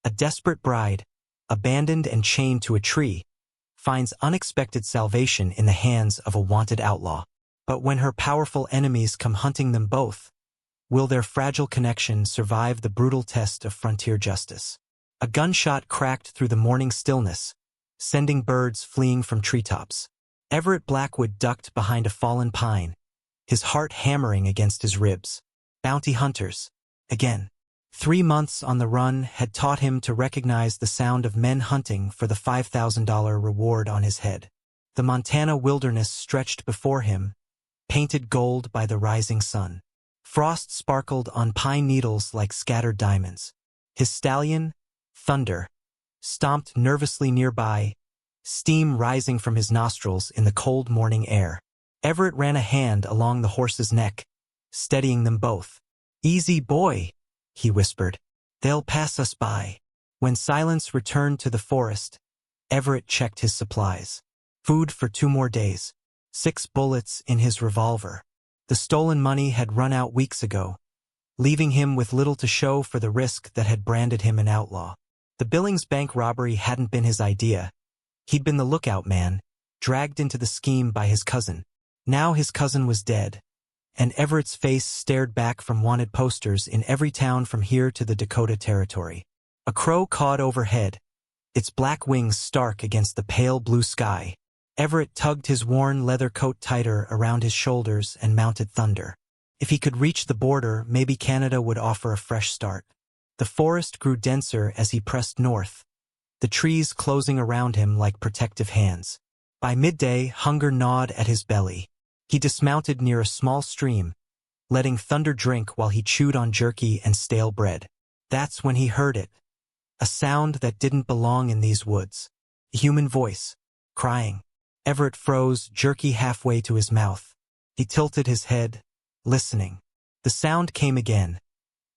A desperate bride, abandoned and chained to a tree, finds unexpected salvation in the hands of a wanted outlaw. But when her powerful enemies come hunting them both, will their fragile connection survive the brutal test of frontier justice? A gunshot cracked through the morning stillness, sending birds fleeing from treetops. Everett Blackwood ducked behind a fallen pine, his heart hammering against his ribs. Bounty hunters, again. 3 months on the run had taught him to recognize the sound of men hunting for the $5,000 reward on his head. The Montana wilderness stretched before him, painted gold by the rising sun. Frost sparkled on pine needles like scattered diamonds. His stallion, Thunder, stomped nervously nearby, steam rising from his nostrils in the cold morning air. Everett ran a hand along the horse's neck, steadying them both. "Easy, boy," he whispered. "They'll pass us by." When silence returned to the forest, Everett checked his supplies. Food for 2 more days. 6 bullets in his revolver. The stolen money had run out weeks ago, leaving him with little to show for the risk that had branded him an outlaw. The Billings bank robbery hadn't been his idea. He'd been the lookout man, dragged into the scheme by his cousin. Now his cousin was dead, and Everett's face stared back from wanted posters in every town from here to the Dakota Territory. A crow cawed overhead, its black wings stark against the pale blue sky. Everett tugged his worn leather coat tighter around his shoulders and mounted Thunder. If he could reach the border, maybe Canada would offer a fresh start. The forest grew denser as he pressed north, the trees closing around him like protective hands. By midday, hunger gnawed at his belly. He dismounted near a small stream, letting Thunder drink while he chewed on jerky and stale bread. That's when he heard it. A sound that didn't belong in these woods. A human voice, crying. Everett froze, jerky halfway to his mouth. He tilted his head, listening. The sound came again.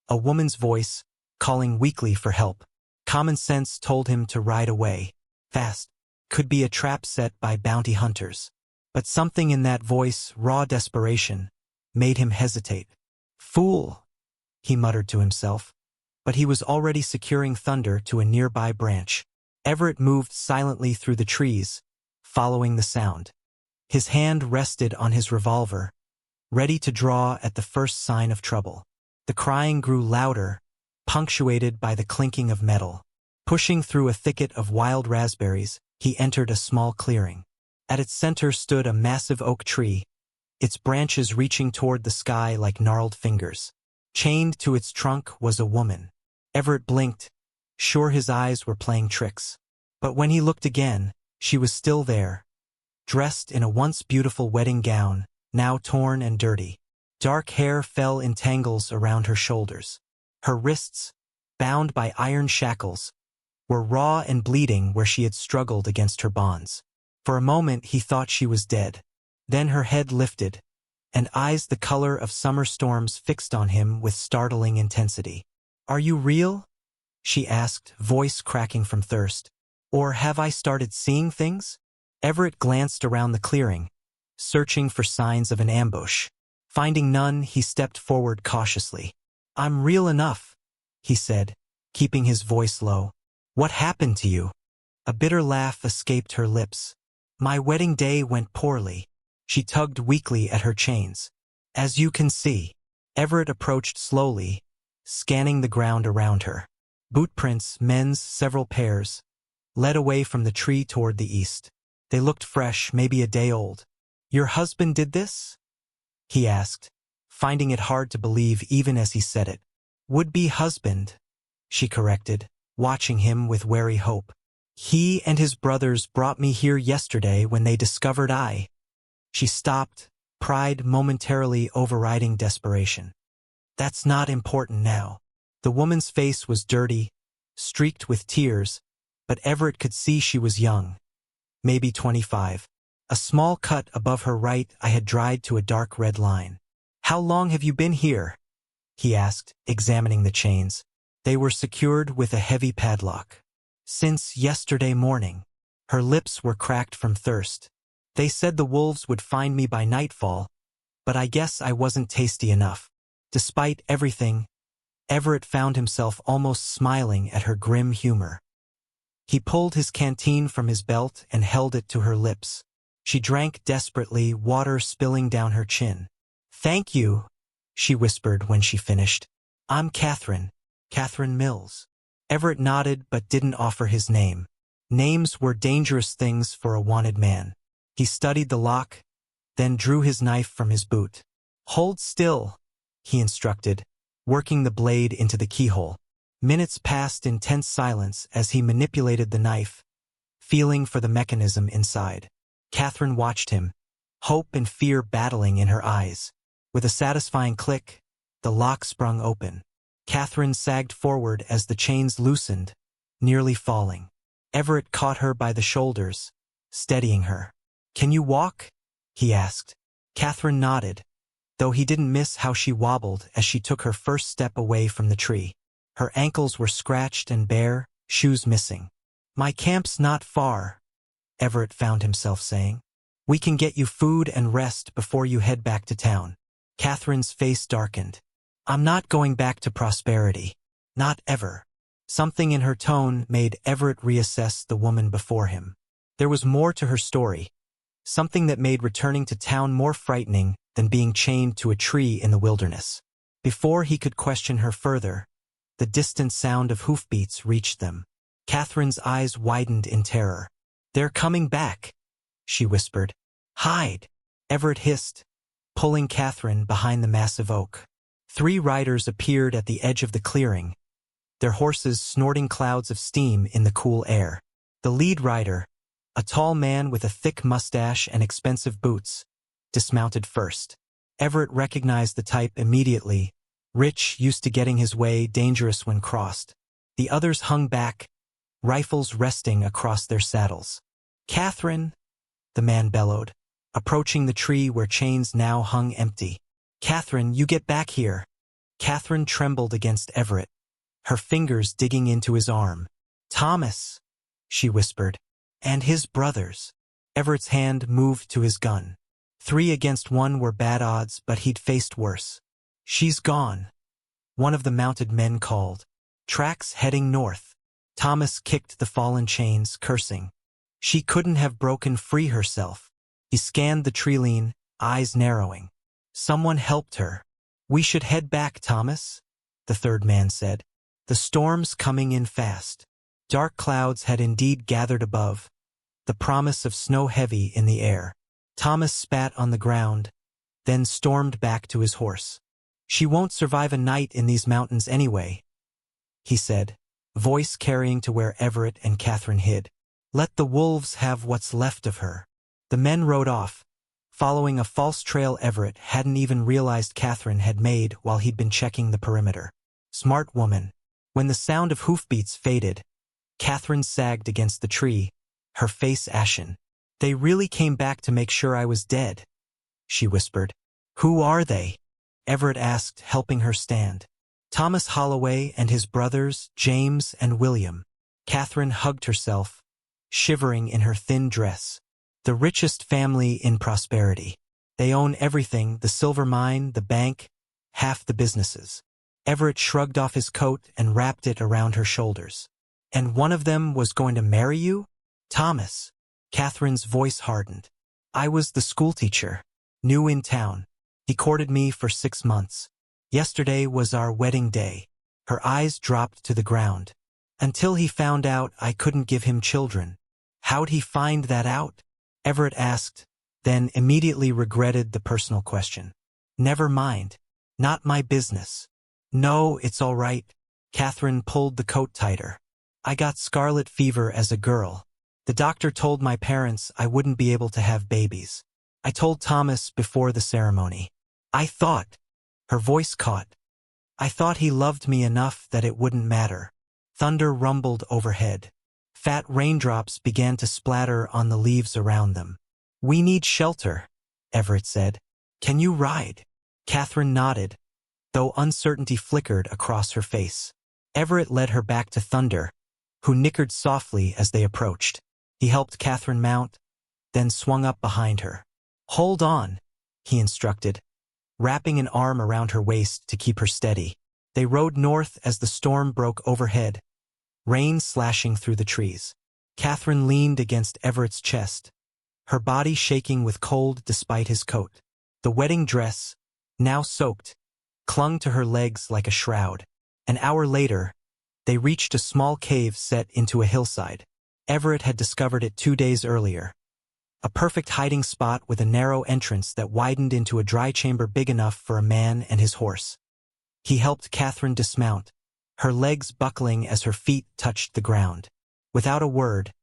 A woman's voice, calling weakly for help. Common sense told him to ride away, fast. Could be a trap set by bounty hunters. But something in that voice, raw desperation, made him hesitate. "Fool," he muttered to himself. But he was already securing Thunder to a nearby branch. Everett moved silently through the trees, following the sound. His hand rested on his revolver, ready to draw at the first sign of trouble. The crying grew louder, punctuated by the clinking of metal. Pushing through a thicket of wild raspberries, he entered a small clearing. At its center stood a massive oak tree, its branches reaching toward the sky like gnarled fingers. Chained to its trunk was a woman. Everett blinked, sure his eyes were playing tricks. But when he looked again, she was still there, dressed in a once beautiful wedding gown, now torn and dirty. Dark hair fell in tangles around her shoulders. Her wrists, bound by iron shackles, were raw and bleeding where she had struggled against her bonds. For a moment he thought she was dead. Then her head lifted, and eyes the color of summer storms fixed on him with startling intensity. "Are you real?" she asked, voice cracking from thirst. "Or have I started seeing things?" Everett glanced around the clearing, searching for signs of an ambush. Finding none, he stepped forward cautiously. "I'm real enough," he said, keeping his voice low. "What happened to you?" A bitter laugh escaped her lips. "My wedding day went poorly." She tugged weakly at her chains. "As you can see." Everett approached slowly, scanning the ground around her. Bootprints, men's, several pairs, led away from the tree toward the east. They looked fresh, maybe a day old. "Your husband did this?" he asked, finding it hard to believe even as he said it. "Would-be husband," she corrected, watching him with wary hope. "He and his brothers brought me here yesterday when they discovered I—" She stopped, pride momentarily overriding desperation. "That's not important now." The woman's face was dirty, streaked with tears, but Everett could see she was young, maybe 25. A small cut above her right eye had dried to a dark red line. "How long have you been here?" he asked, examining the chains. They were secured with a heavy padlock. "Since yesterday morning." Her lips were cracked from thirst. "They said the wolves would find me by nightfall, but I guess I wasn't tasty enough. Despite everything, Everett found himself almost smiling at her grim humor. He pulled his canteen from his belt and held it to her lips. She drank desperately, water spilling down her chin. "Thank you," she whispered when she finished. "I'm Catherine Mills." Everett nodded but didn't offer his name. Names were dangerous things for a wanted man. He studied the lock, then drew his knife from his boot. "Hold still," he instructed, working the blade into the keyhole. Minutes passed in tense silence as he manipulated the knife, feeling for the mechanism inside. Catherine watched him, hope and fear battling in her eyes. With a satisfying click, the lock sprung open. Catherine sagged forward as the chains loosened, nearly falling. Everett caught her by the shoulders, steadying her. "Can you walk?" he asked. Catherine nodded, though he didn't miss how she wobbled as she took her first step away from the tree. Her ankles were scratched and bare, shoes missing. "My camp's not far," Everett found himself saying. "We can get you food and rest before you head back to town." Catherine's face darkened. "I'm not going back to prosperity. Not ever." Something in her tone made Everett reassess the woman before him. There was more to her story, something that made returning to town more frightening than being chained to a tree in the wilderness. Before he could question her further, the distant sound of hoofbeats reached them. Catherine's eyes widened in terror. "They're coming back," she whispered. "Hide," Everett hissed, pulling Catherine behind the massive oak. 3 riders appeared at the edge of the clearing, their horses snorting clouds of steam in the cool air. The lead rider, a tall man with a thick mustache and expensive boots, dismounted first. Everett recognized the type immediately: rich, used to getting his way, dangerous when crossed. The others hung back, rifles resting across their saddles. "Catherine," the man bellowed, approaching the tree where chains now hung empty. "Catherine, you get back here." Catherine trembled against Everett, her fingers digging into his arm. "Thomas," she whispered, "and his brothers." Everett's hand moved to his gun. 3 against 1 were bad odds, but he'd faced worse. "She's gone," one of the mounted men called. "Tracks heading north." Thomas kicked the fallen chains, cursing. She couldn't have broken free herself. He scanned the tree-line, eyes narrowing. "Someone helped her." "We should head back, Thomas," the third man said. "The storm's coming in fast." Dark clouds had indeed gathered above, the promise of snow heavy in the air. Thomas spat on the ground, then stormed back to his horse. "She won't survive a night in these mountains anyway," he said, voice carrying to where Everett and Catherine hid. "Let the wolves have what's left of her." The men rode off, following a false trail Everett hadn't even realized Catherine had made while he'd been checking the perimeter. Smart woman. When the sound of hoofbeats faded, Catherine sagged against the tree, her face ashen. "They really came back to make sure I was dead," she whispered. "Who are they?" Everett asked, helping her stand. "Thomas Holloway and his brothers, James and William." Catherine hugged herself, shivering in her thin dress. "The richest family in prosperity. They own everything: the silver mine, the bank, half the businesses." Everett shrugged off his coat and wrapped it around her shoulders. "And one of them was going to marry you?" "Thomas." Catherine's voice hardened. "I was the schoolteacher, new in town. He courted me for 6 months. Yesterday was our wedding day." Her eyes dropped to the ground. "Until he found out I couldn't give him children." "How'd he find that out?" Everett asked, then immediately regretted the personal question. "Never mind. Not my business." "No, it's all right." Catherine pulled the coat tighter. "I got scarlet fever as a girl. The doctor told my parents I wouldn't be able to have babies. I told Thomas before the ceremony. I thought," her voice caught, "I thought he loved me enough that it wouldn't matter." Thunder rumbled overhead. Fat raindrops began to splatter on the leaves around them. "We need shelter," Everett said. "Can you ride?" Catherine nodded, though uncertainty flickered across her face. Everett led her back to Thunder, who nickered softly as they approached. He helped Catherine mount, then swung up behind her. "Hold on," he instructed, wrapping an arm around her waist to keep her steady. They rode north as the storm broke overhead, rain slashing through the trees. Catherine leaned against Everett's chest, her body shaking with cold despite his coat. The wedding dress, now soaked, clung to her legs like a shroud. An hour later, they reached a small cave set into a hillside. Everett had discovered it 2 days earlier. A perfect hiding spot with a narrow entrance that widened into a dry chamber big enough for a man and his horse. He helped Catherine dismount, her legs buckling as her feet touched the ground. Without a word,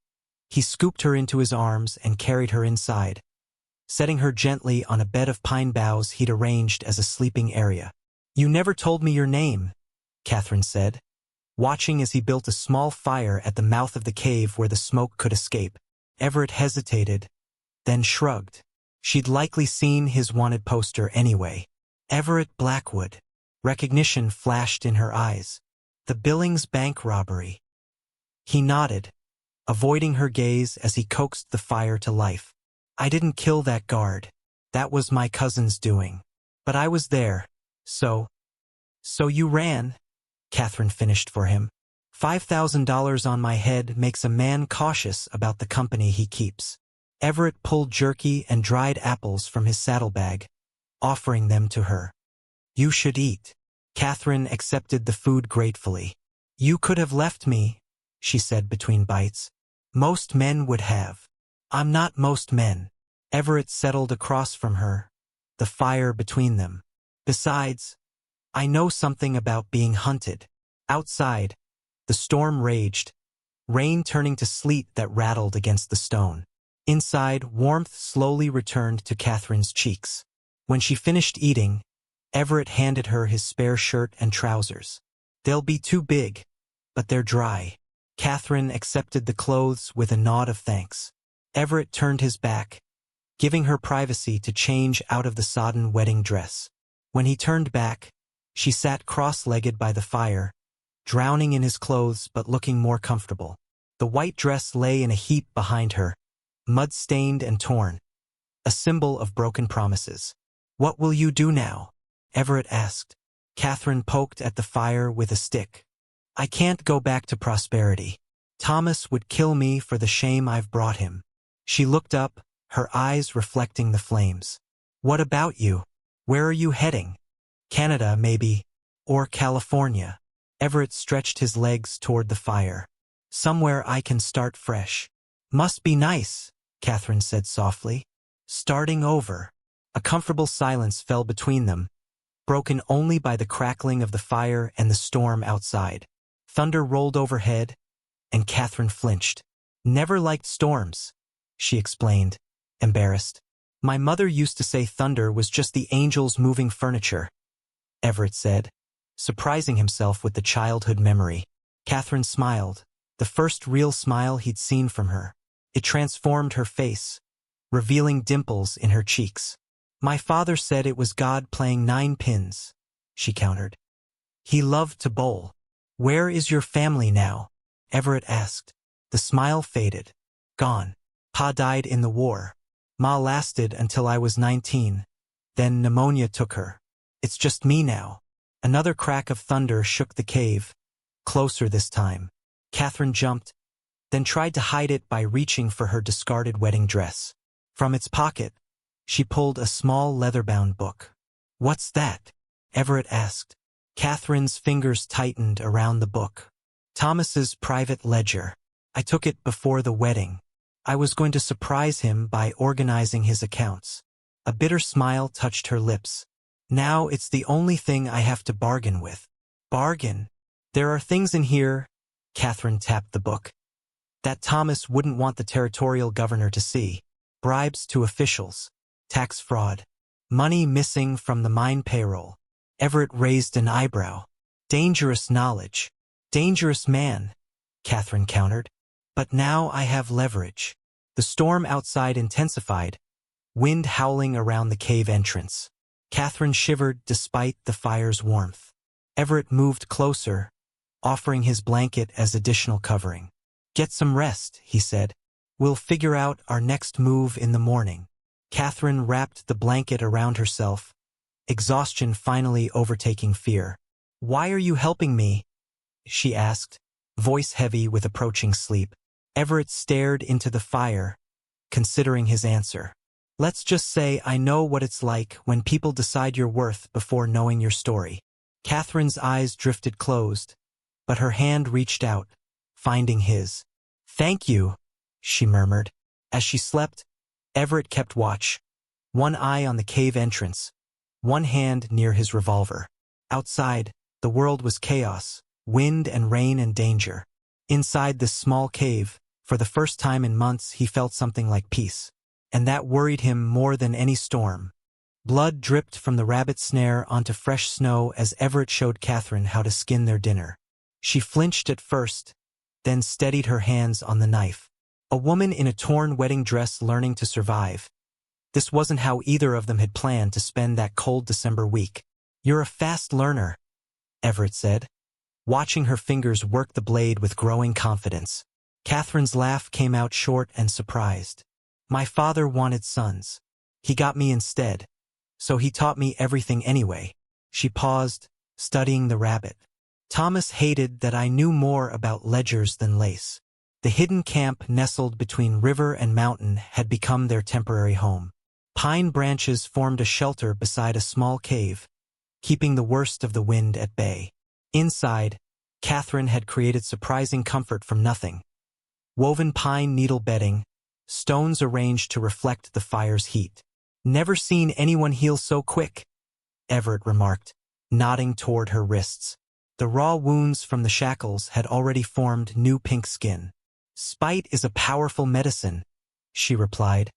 he scooped her into his arms and carried her inside, setting her gently on a bed of pine boughs he'd arranged as a sleeping area. "You never told me your name," Catherine said, watching as he built a small fire at the mouth of the cave where the smoke could escape. Everett hesitated, then shrugged. She'd likely seen his wanted poster anyway. Everett Blackwood. Recognition flashed in her eyes. The Billings bank robbery. He nodded, avoiding her gaze as he coaxed the fire to life. "I didn't kill that guard. That was my cousin's doing. But I was there. So you ran," Catherine finished for him. $5,000 on my head makes a man cautious about the company he keeps." Everett pulled jerky and dried apples from his saddlebag, offering them to her. "You should eat." Catherine accepted the food gratefully. "You could have left me," she said between bites. "Most men would have." "I'm not most men." Everett settled across from her, the fire between them. "Besides, I know something about being hunted." Outside, the storm raged, rain turning to sleet that rattled against the stone. Inside, warmth slowly returned to Catherine's cheeks. When she finished eating, Everett handed her his spare shirt and trousers. "They'll be too big, but they're dry." Catherine accepted the clothes with a nod of thanks. Everett turned his back, giving her privacy to change out of the sodden wedding dress. When he turned back, she sat cross-legged by the fire, drowning in his clothes but looking more comfortable. The white dress lay in a heap behind her, mud-stained and torn, a symbol of broken promises. "What will you do now?" Everett asked. Catherine poked at the fire with a stick. "I can't go back to prosperity. Thomas would kill me for the shame I've brought him." She looked up, her eyes reflecting the flames. "What about you? Where are you heading? Canada, maybe, or California?" Everett stretched his legs toward the fire. "Somewhere I can start fresh." "Must be nice," Catherine said softly. "Starting over." A comfortable silence fell between them, broken only by the crackling of the fire and the storm outside. Thunder rolled overhead, and Catherine flinched. "Never liked storms," she explained, embarrassed. "My mother used to say thunder was just the angels moving furniture," Everett said, surprising himself with the childhood memory. Catherine smiled, the first real smile he'd seen from her. It transformed her face, revealing dimples in her cheeks. "My father said it was God playing 9 pins, she countered. "He loved to bowl." "Where is your family now?" Everett asked. The smile faded. "Gone. Pa died in the war. Ma lasted until I was 19. Then pneumonia took her. It's just me now." Another crack of thunder shook the cave, closer this time. Catherine jumped, then tried to hide it by reaching for her discarded wedding dress. From its pocket, she pulled a small leather-bound book. "What's that?" Everett asked. Catherine's fingers tightened around the book. "Thomas's private ledger. I took it before the wedding. I was going to surprise him by organizing his accounts." A bitter smile touched her lips. "Now it's the only thing I have to bargain with." "Bargain?" "There are things in here," Catherine tapped the book, "that Thomas wouldn't want the territorial governor to see. Bribes to officials, tax fraud, money missing from the mine payroll." Everett raised an eyebrow. "Dangerous knowledge. Dangerous man," Catherine countered. "But now I have leverage." The storm outside intensified, wind howling around the cave entrance. Catherine shivered despite the fire's warmth. Everett moved closer, offering his blanket as additional covering. "Get some rest," he said. "We'll figure out our next move in the morning." Catherine wrapped the blanket around herself, exhaustion finally overtaking fear. "Why are you helping me?" she asked, voice heavy with approaching sleep. Everett stared into the fire, considering his answer. "Let's just say I know what it's like when people decide your worth before knowing your story." Catherine's eyes drifted closed, but her hand reached out, finding his. "Thank you," she murmured. As she slept, Everett kept watch, one eye on the cave entrance, one hand near his revolver. Outside, the world was chaos, wind and rain and danger. Inside this small cave, for the first time in months, he felt something like peace. And that worried him more than any storm. Blood dripped from the rabbit snare onto fresh snow as Everett showed Catherine how to skin their dinner. She flinched at first, then steadied her hands on the knife. A woman in a torn wedding dress learning to survive. This wasn't how either of them had planned to spend that cold December week. "You're a fast learner," Everett said, watching her fingers work the blade with growing confidence. Catherine's laugh came out short and surprised. "My father wanted sons. He got me instead. So he taught me everything anyway." She paused, studying the rabbit. "Thomas hated that I knew more about ledgers than lace." The hidden camp nestled between river and mountain had become their temporary home. Pine branches formed a shelter beside a small cave, keeping the worst of the wind at bay. Inside, Catherine had created surprising comfort from nothing. Woven pine needle bedding, stones arranged to reflect the fire's heat. "Never seen anyone heal so quick," Everett remarked, nodding toward her wrists. The raw wounds from the shackles had already formed new pink skin. "Spite is a powerful medicine," she replied,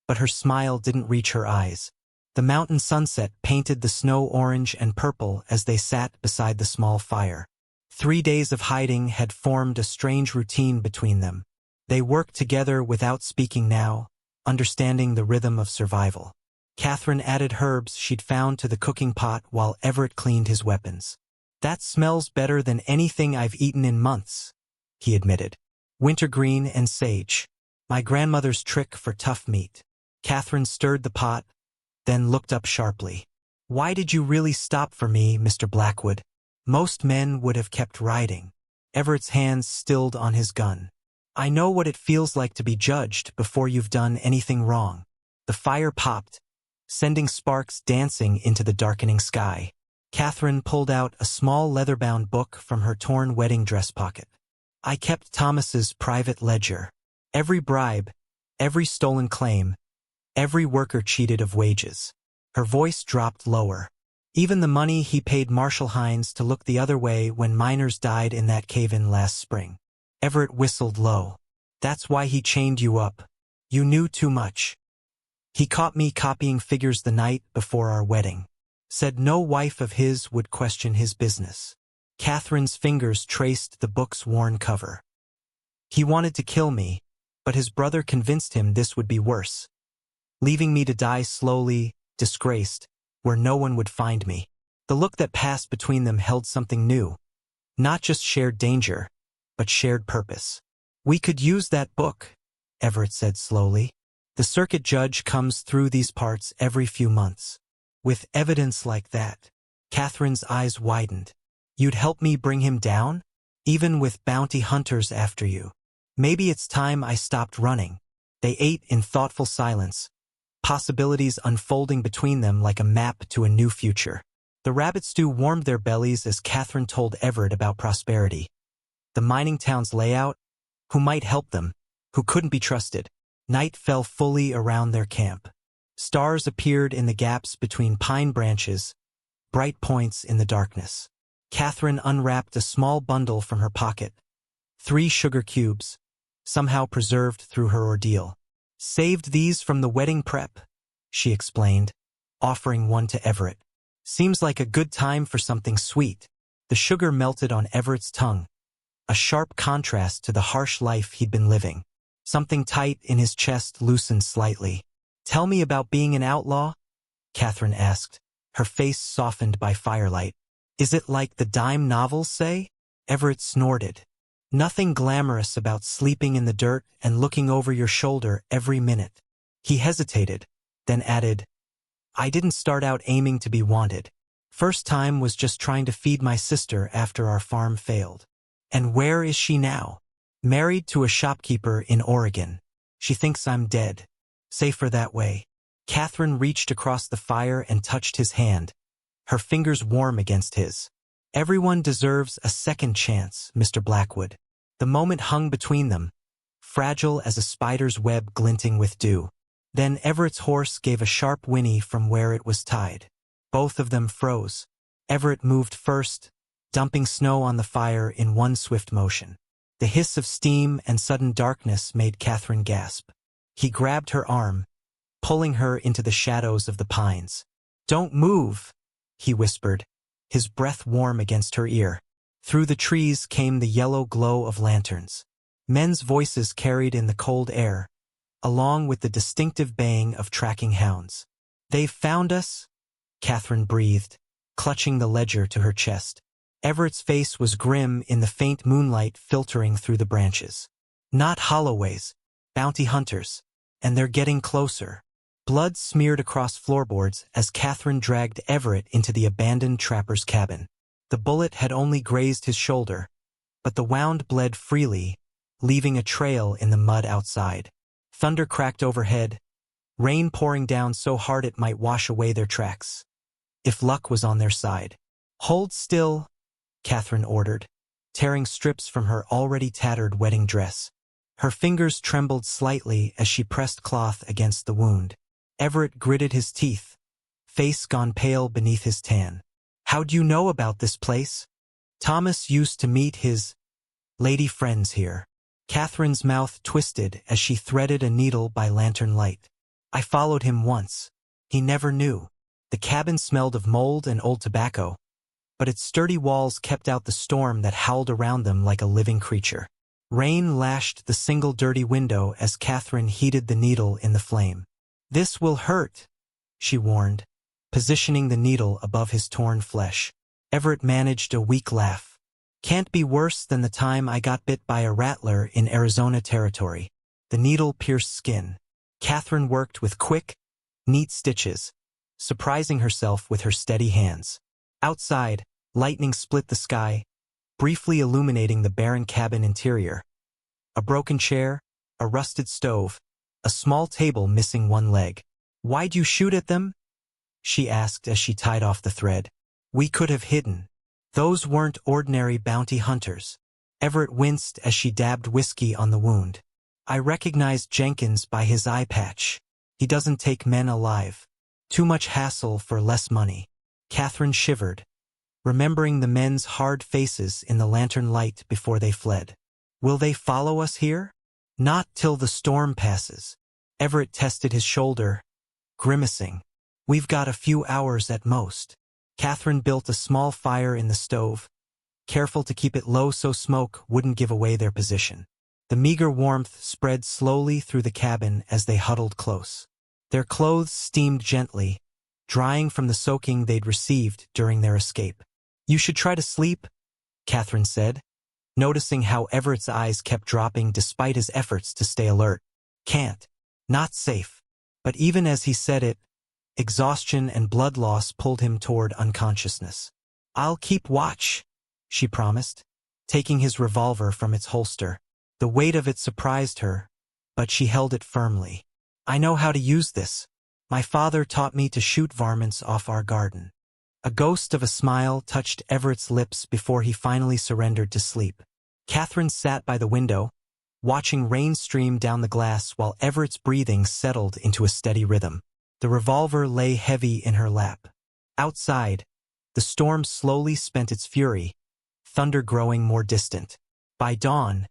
but her smile didn't reach her eyes. The mountain sunset painted the snow orange and purple as they sat beside the small fire. 3 days of hiding had formed a strange routine between them. They worked together without speaking now, understanding the rhythm of survival. Catherine added herbs she'd found to the cooking pot while Everett cleaned his weapons. "That smells better than anything I've eaten in months," he admitted. "Wintergreen and sage. My grandmother's trick for tough meat." Catherine stirred the pot, then looked up sharply. "Why did you really stop for me, Mr. Blackwood? Most men would have kept riding." Everett's hands stilled on his gun. "I know what it feels like to be judged before you've done anything wrong." The fire popped, sending sparks dancing into the darkening sky. Catherine pulled out a small leather-bound book from her torn wedding dress pocket. "I kept Thomas's private ledger. Every bribe, every stolen claim, every worker cheated of wages." Her voice dropped lower. "Even the money he paid Marshall Hines to look the other way when miners died in that cave-in last spring." Everett whistled low. "That's why he chained you up. You knew too much. He caught me copying figures the night before our wedding. Said no wife of his would question his business." Catherine's fingers traced the book's worn cover. "He wanted to kill me, but his brother convinced him this would be worse. Leaving me to die slowly, disgraced, where no one would find me." The look that passed between them held something new. Not just shared danger, but shared purpose. "We could use that book," Everett said slowly. "The circuit judge comes through these parts every few months. With evidence like that." Catherine's eyes widened. "You'd help me bring him down? Even with bounty hunters after you?" "Maybe it's time I stopped running." They ate in thoughtful silence, possibilities unfolding between them like a map to a new future. The rabbit stew warmed their bellies as Catherine told Everett about prosperity. The mining town's layout, who might help them, who couldn't be trusted. Night fell fully around their camp. Stars appeared in the gaps between pine branches, bright points in the darkness. Catherine unwrapped a small bundle from her pocket. 3 sugar cubes, somehow preserved through her ordeal. "Saved these from the wedding prep," she explained, offering one to Everett. "Seems like a good time for something sweet." The sugar melted on Everett's tongue, a sharp contrast to the harsh life he'd been living. Something tight in his chest loosened slightly. "Tell me about being an outlaw?" Catherine asked, her face softened by firelight. "Is it like the dime novels say?" Everett snorted. "Nothing glamorous about sleeping in the dirt and looking over your shoulder every minute." He hesitated, then added, "I didn't start out aiming to be wanted. First time was just trying to feed my sister after our farm failed. And where is she now? Married to a shopkeeper in Oregon. She thinks I'm dead. Safer that way. Catherine reached across the fire and touched his hand, her fingers warm against his. Everyone deserves a second chance, Mr. Blackwood. The moment hung between them, fragile as a spider's web glinting with dew. Then Everett's horse gave a sharp whinny from where it was tied. Both of them froze. Everett moved first, dumping snow on the fire in one swift motion. The hiss of steam and sudden darkness made Catherine gasp. He grabbed her arm, pulling her into the shadows of the pines. "Don't move," he whispered, his breath warm against her ear. Through the trees came the yellow glow of lanterns. Men's voices carried in the cold air, along with the distinctive baying of tracking hounds. "They've found us," Catherine breathed, clutching the ledger to her chest. Everett's face was grim in the faint moonlight filtering through the branches. "Not Holloways, bounty hunters, and they're getting closer." Blood smeared across floorboards as Catherine dragged Everett into the abandoned trapper's cabin. The bullet had only grazed his shoulder, but the wound bled freely, leaving a trail in the mud outside. Thunder cracked overhead, rain pouring down so hard it might wash away their tracks, if luck was on their side. "Hold still," Catherine ordered, tearing strips from her already tattered wedding dress. Her fingers trembled slightly as she pressed cloth against the wound. Everett gritted his teeth, face gone pale beneath his tan. "How'd you know about this place?" "Thomas used to meet his lady friends here." Catherine's mouth twisted as she threaded a needle by lantern light. "I followed him once. He never knew." The cabin smelled of mold and old tobacco, but its sturdy walls kept out the storm that howled around them like a living creature. Rain lashed the single dirty window as Catherine heated the needle in the flame. "This will hurt," she warned, positioning the needle above his torn flesh. Everett managed a weak laugh. "Can't be worse than the time I got bit by a rattler in Arizona territory." The needle pierced skin. Catherine worked with quick, neat stitches, surprising herself with her steady hands. Outside, lightning split the sky, briefly illuminating the barren cabin interior. A broken chair, a rusted stove, a small table missing one leg. "Why'd you shoot at them?" she asked as she tied off the thread. "We could have hidden. Those weren't ordinary bounty hunters." Everett winced as she dabbed whiskey on the wound. "I recognized Jenkins by his eye patch. He doesn't take men alive. Too much hassle for less money." Catherine shivered, remembering the men's hard faces in the lantern light before they fled. "Will they follow us here?" "Not till the storm passes." Everett tested his shoulder, grimacing. "We've got a few hours at most." Catherine built a small fire in the stove, careful to keep it low so smoke wouldn't give away their position. The meager warmth spread slowly through the cabin as they huddled close. Their clothes steamed gently, drying from the soaking they'd received during their escape. "You should try to sleep," Catherine said, noticing how Everett's eyes kept dropping despite his efforts to stay alert. "Can't. Not safe." But even as he said it, exhaustion and blood loss pulled him toward unconsciousness. "I'll keep watch," she promised, taking his revolver from its holster. The weight of it surprised her, but she held it firmly. "I know how to use this. My father taught me to shoot varmints off our garden." A ghost of a smile touched Everett's lips before he finally surrendered to sleep. Catherine sat by the window, watching rain stream down the glass while Everett's breathing settled into a steady rhythm. The revolver lay heavy in her lap. Outside, the storm slowly spent its fury, thunder growing more distant. By dawn,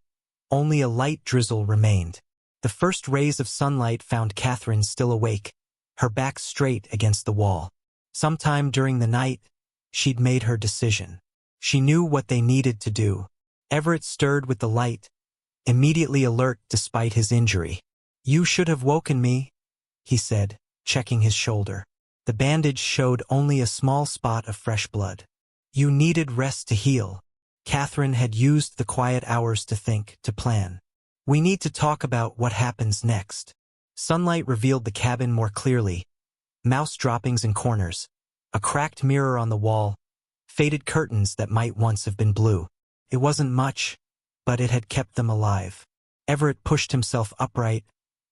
only a light drizzle remained. The first rays of sunlight found Catherine still awake, her back straight against the wall. Sometime during the night, she'd made her decision. She knew what they needed to do. Everett stirred with the light, immediately alert despite his injury. "You should have woken me," he said, checking his shoulder. The bandage showed only a small spot of fresh blood. "You needed rest to heal." Catherine had used the quiet hours to think, to plan. "We need to talk about what happens next." Sunlight revealed the cabin more clearly, mouse droppings in corners, A cracked mirror on the wall, faded curtains that might once have been blue. It wasn't much, but it had kept them alive. Everett pushed himself upright,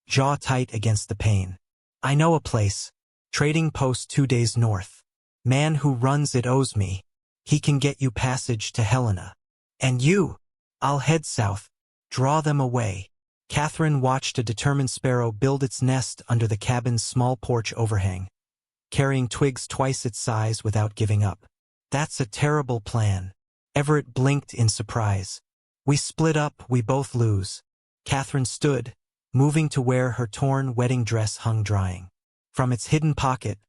jaw tight against the pane. I know a place. Trading post 2 days north. Man who runs it owes me. He can get you passage to Helena. And you? I'll head south. Draw them away. Catherine watched a determined sparrow build its nest under the cabin's small porch overhang, carrying twigs twice its size without giving up. That's a terrible plan. Everett blinked in surprise. We split up, we both lose. Catherine stood, moving to where her torn wedding dress hung drying. From its hidden pocket,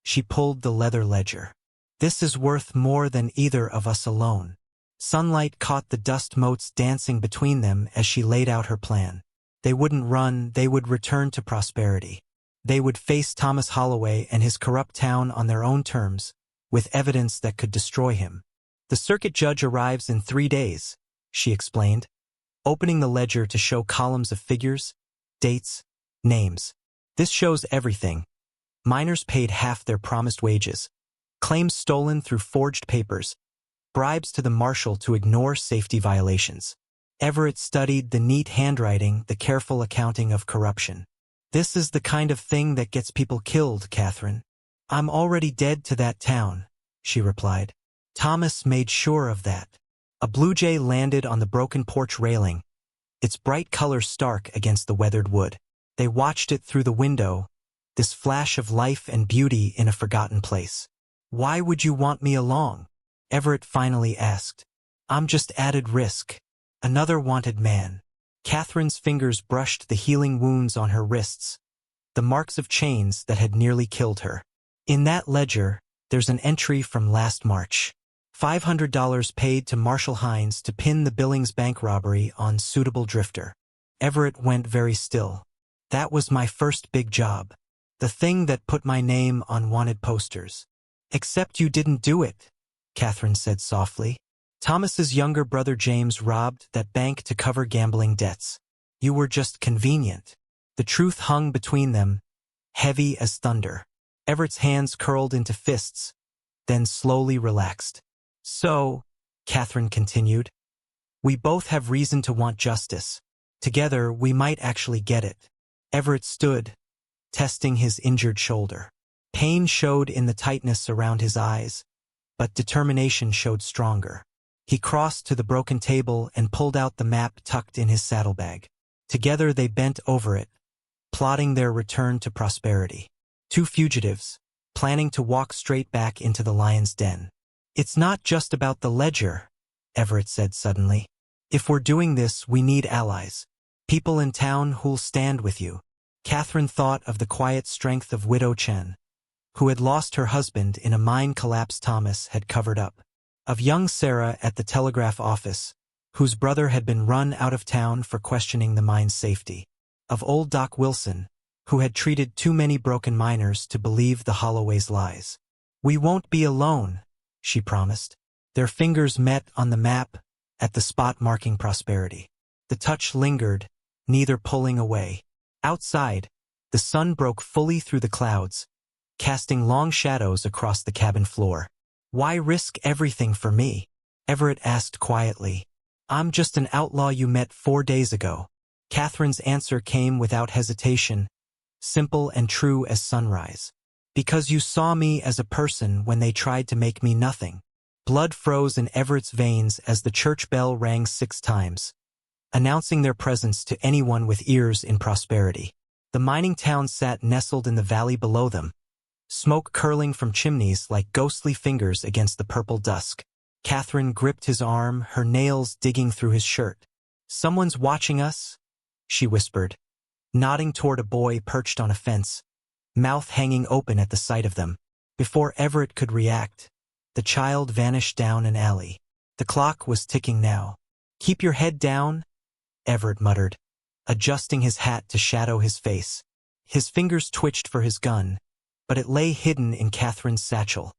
she pulled the leather ledger. This is worth more than either of us alone. Sunlight caught the dust motes dancing between them as she laid out her plan. They wouldn't run, they would return to prosperity. They would face Thomas Holloway and his corrupt town on their own terms, with evidence that could destroy him. The circuit judge arrives in 3 days, she explained, opening the ledger to show columns of figures, dates, names. This shows everything. Miners paid half their promised wages, claims stolen through forged papers, bribes to the marshal to ignore safety violations. Everett studied the neat handwriting, the careful accounting of corruption. This is the kind of thing that gets people killed, Catherine. I'm already dead to that town, she replied. Thomas made sure of that. A blue jay landed on the broken porch railing, its bright color stark against the weathered wood. They watched it through the window, this flash of life and beauty in a forgotten place. Why would you want me along? Everett finally asked. I'm just added risk. Another wanted man. Catherine's fingers brushed the healing wounds on her wrists, the marks of chains that had nearly killed her. In that ledger, there's an entry from last March. $500 paid to Marshall Hines to pin the Billings bank robbery on suitable drifter. Everett went very still. That was my first big job. The thing that put my name on wanted posters. Except you didn't do it, Catherine said softly. Thomas's younger brother James robbed that bank to cover gambling debts. You were just convenient. The truth hung between them, heavy as thunder. Everett's hands curled into fists, then slowly relaxed. So, Catherine continued, we both have reason to want justice. Together, we might actually get it. Everett stood, testing his injured shoulder. Pain showed in the tightness around his eyes, but determination showed stronger. He crossed to the broken table and pulled out the map tucked in his saddlebag. Together they bent over it, plotting their return to prosperity. Two fugitives, planning to walk straight back into the lion's den. It's not just about the ledger, Everett said suddenly. If we're doing this, we need allies. People in town who'll stand with you. Catherine thought of the quiet strength of Widow Chen, who had lost her husband in a mine collapse Thomas had covered up. Of young Sarah at the telegraph office, whose brother had been run out of town for questioning the mine's safety. Of old Doc Wilson, who had treated too many broken miners to believe the Holloway's lies. We won't be alone, she promised. Their fingers met on the map at the spot marking prosperity. The touch lingered, neither pulling away. Outside, the sun broke fully through the clouds, casting long shadows across the cabin floor. Why risk everything for me? Everett asked quietly. I'm just an outlaw you met 4 days ago. Catherine's answer came without hesitation, simple and true as sunrise. Because you saw me as a person when they tried to make me nothing. Blood froze in Everett's veins as the church bell rang 6 times, announcing their presence to anyone with ears in prosperity. The mining town sat nestled in the valley below them, smoke curling from chimneys like ghostly fingers against the purple dusk. Catherine gripped his arm, her nails digging through his shirt. Someone's watching us, she whispered, nodding toward a boy perched on a fence, mouth hanging open at the sight of them. Before Everett could react, the child vanished down an alley. The clock was ticking now. Keep your head down, Everett muttered, adjusting his hat to shadow his face. His fingers twitched for his gun, but it lay hidden in Catherine's satchel,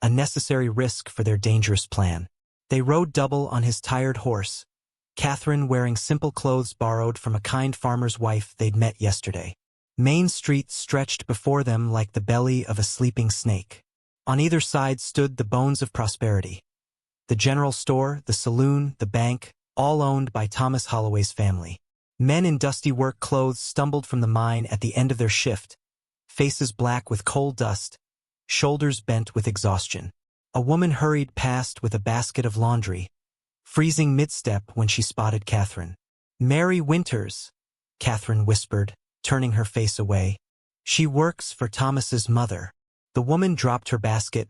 a necessary risk for their dangerous plan. They rode double on his tired horse, Catherine wearing simple clothes borrowed from a kind farmer's wife they'd met yesterday. Main Street stretched before them like the belly of a sleeping snake. On either side stood the bones of prosperity. The general store, the saloon, the bank, all owned by Thomas Holloway's family. Men in dusty work clothes stumbled from the mine at the end of their shift, faces black with coal dust, shoulders bent with exhaustion. A woman hurried past with a basket of laundry, freezing mid-step when she spotted Catherine. "Mary Winters," Catherine whispered, turning her face away. "She works for Thomas's mother." The woman dropped her basket,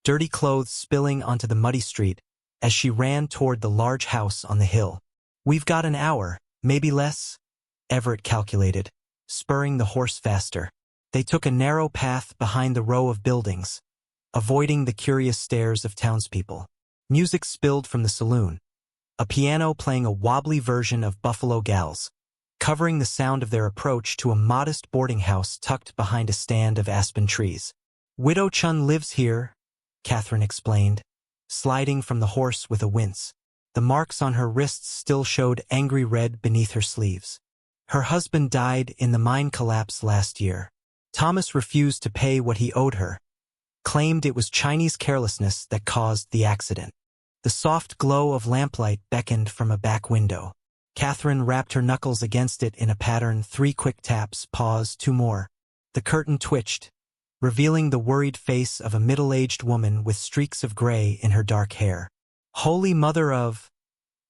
dirty clothes spilling onto the muddy street, as she ran toward the large house on the hill. "We've got an hour, maybe less," Everett calculated, spurring the horse faster. They took a narrow path behind the row of buildings, avoiding the curious stares of townspeople. Music spilled from the saloon, a piano playing a wobbly version of Buffalo Gals, covering the sound of their approach to a modest boarding house tucked behind a stand of aspen trees. "Widow Chun lives here," Catherine explained, sliding from the horse with a wince. The marks on her wrists still showed angry red beneath her sleeves. "Her husband died in the mine collapse last year. Thomas refused to pay what he owed her, claimed it was Chinese carelessness that caused the accident." The soft glow of lamplight beckoned from a back window. Catherine wrapped her knuckles against it in a pattern, 3 quick taps, pause, 2 more. The curtain twitched, revealing the worried face of a middle-aged woman with streaks of gray in her dark hair. "Holy Mother of—"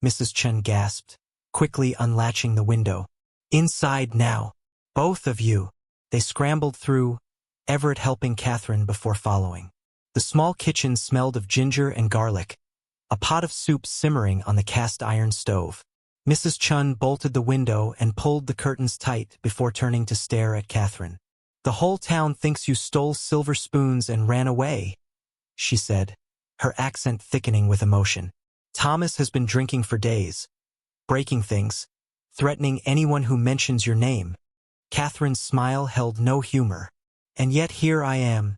Mrs. Chen gasped, quickly unlatching the window. "Inside now. Both of you." They scrambled through, Everett helping Catherine before following. The small kitchen smelled of ginger and garlic, a pot of soup simmering on the cast-iron stove. Mrs. Chun bolted the window and pulled the curtains tight before turning to stare at Catherine. "The whole town thinks you stole silver spoons and ran away," she said, her accent thickening with emotion. "Thomas has been drinking for days, breaking things, threatening anyone who mentions your name." Catherine's smile held no humor. "And yet here I am,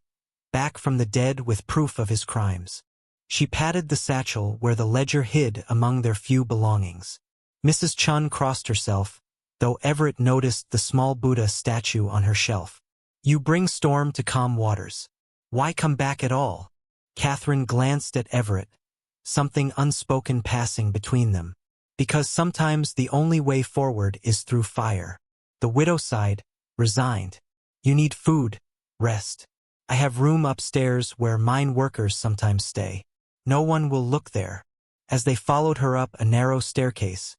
back from the dead with proof of his crimes." She patted the satchel where the ledger hid among their few belongings. Mrs. Chun crossed herself, though Everett noticed the small Buddha statue on her shelf. "You bring storm to calm waters. Why come back at all?" Catherine glanced at Everett, something unspoken passing between them. "Because sometimes the only way forward is through fire." The widow sighed, resigned. "You need food, rest. I have room upstairs where mine workers sometimes stay. No one will look there." As they followed her up a narrow staircase,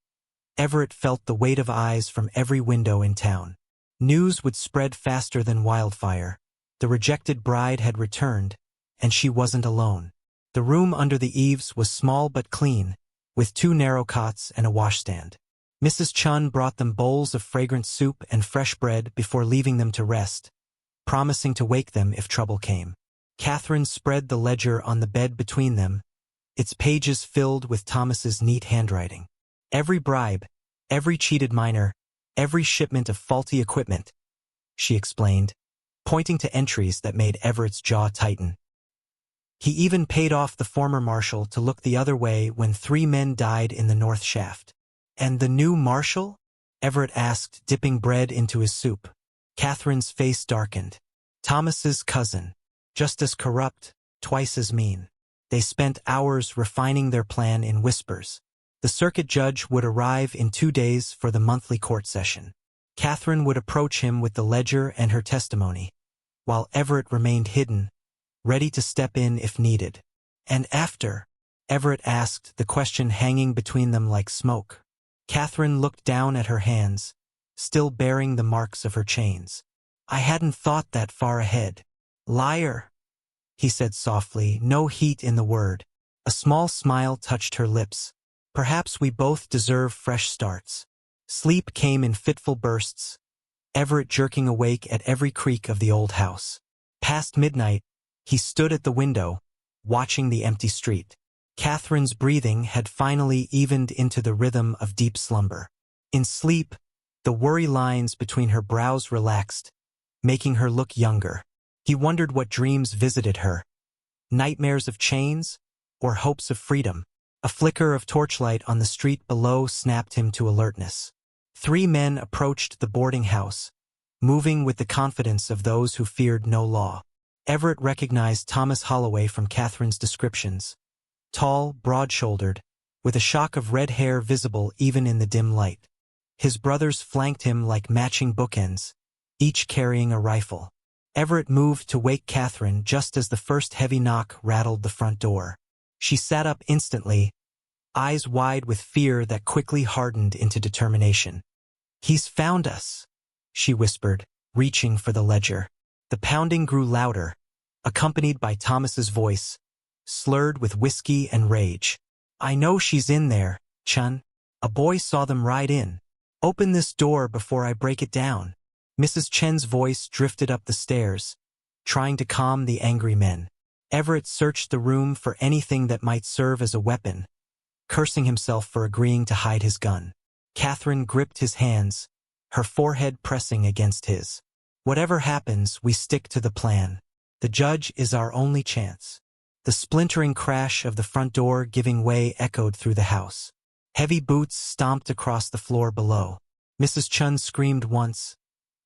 Everett felt the weight of eyes from every window in town. News would spread faster than wildfire. The rejected bride had returned, and she wasn't alone. The room under the eaves was small but clean, with 2 narrow cots and a washstand. Mrs. Chun brought them bowls of fragrant soup and fresh bread before leaving them to rest, promising to wake them if trouble came. Catherine spread the ledger on the bed between them, its pages filled with Thomas's neat handwriting. "Every bribe, every cheated miner, every shipment of faulty equipment," she explained, pointing to entries that made Everett's jaw tighten. "He even paid off the former marshal to look the other way when 3 men died in the North Shaft." "And the new marshal?" Everett asked, dipping bread into his soup. Catherine's face darkened. "Thomas's cousin. Just as corrupt, twice as mean." They spent hours refining their plan in whispers. The circuit judge would arrive in 2 days for the monthly court session. Catherine would approach him with the ledger and her testimony, while Everett remained hidden, ready to step in if needed. "And after?" Everett asked, the question hanging between them like smoke. Catherine looked down at her hands, still bearing the marks of her chains. "I hadn't thought that far ahead." "Liar," he said softly, no heat in the word. A small smile touched her lips. "Perhaps we both deserve fresh starts." Sleep came in fitful bursts, Everett jerking awake at every creak of the old house. Past midnight, he stood at the window, watching the empty street. Catherine's breathing had finally evened into the rhythm of deep slumber. In sleep, the worry lines between her brows relaxed, making her look younger. He wondered what dreams visited her. Nightmares of chains, or hopes of freedom? A flicker of torchlight on the street below snapped him to alertness. 3 men approached the boarding house, moving with the confidence of those who feared no law. Everett recognized Thomas Holloway from Catherine's descriptions. Tall, broad-shouldered, with a shock of red hair visible even in the dim light. His brothers flanked him like matching bookends, each carrying a rifle. Everett moved to wake Catherine just as the first heavy knock rattled the front door. She sat up instantly, eyes wide with fear that quickly hardened into determination. "He's found us," she whispered, reaching for the ledger. The pounding grew louder, accompanied by Thomas's voice, slurred with whiskey and rage. "I know she's in there, Chun. A boy saw them ride in. Open this door before I break it down." Mrs. Chen's voice drifted up the stairs, trying to calm the angry men. Everett searched the room for anything that might serve as a weapon, cursing himself for agreeing to hide his gun. Catherine gripped his hands, her forehead pressing against his. "Whatever happens, we stick to the plan. The judge is our only chance." The splintering crash of the front door giving way echoed through the house. Heavy boots stomped across the floor below. Mrs. Chun screamed once,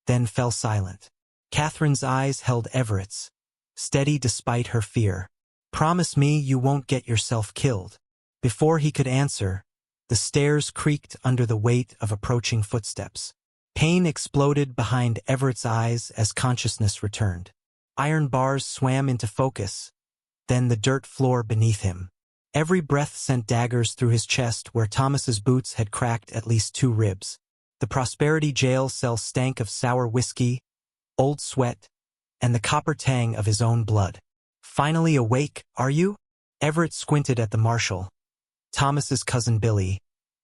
then fell silent. Catherine's eyes held Everett's, steady despite her fear. "Promise me you won't get yourself killed." Before he could answer, the stairs creaked under the weight of approaching footsteps. Pain exploded behind Everett's eyes as consciousness returned. Iron bars swam into focus, then the dirt floor beneath him. Every breath sent daggers through his chest where Thomas's boots had cracked at least 2 ribs. The Prosperity jail cell stank of sour whiskey, old sweat, and the copper tang of his own blood. "Finally awake, are you?" Everett squinted at the marshal, Thomas's cousin Billy,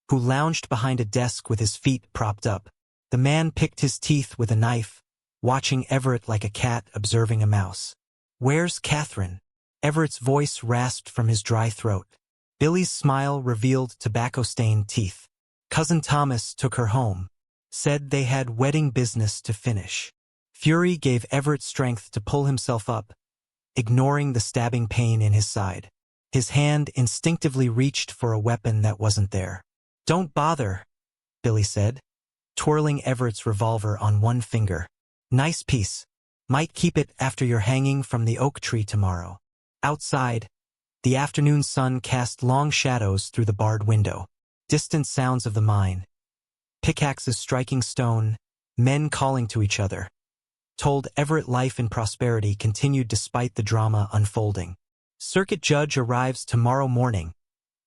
who lounged behind a desk with his feet propped up. The man picked his teeth with a knife, watching Everett like a cat observing a mouse. "Where's Catherine?" Everett's voice rasped from his dry throat. Billy's smile revealed tobacco-stained teeth. "Cousin Thomas took her home. Said they had wedding business to finish." Fury gave Everett strength to pull himself up, ignoring the stabbing pain in his side. His hand instinctively reached for a weapon that wasn't there. "Don't bother," Billy said, twirling Everett's revolver on one finger. "Nice piece. Might keep it after you're hanging from the oak tree tomorrow." Outside, the afternoon sun cast long shadows through the barred window. Distant sounds of the mine, pickaxes striking stone, men calling to each other, told Everett life in Prosperity continued despite the drama unfolding. "Circuit judge arrives tomorrow morning,"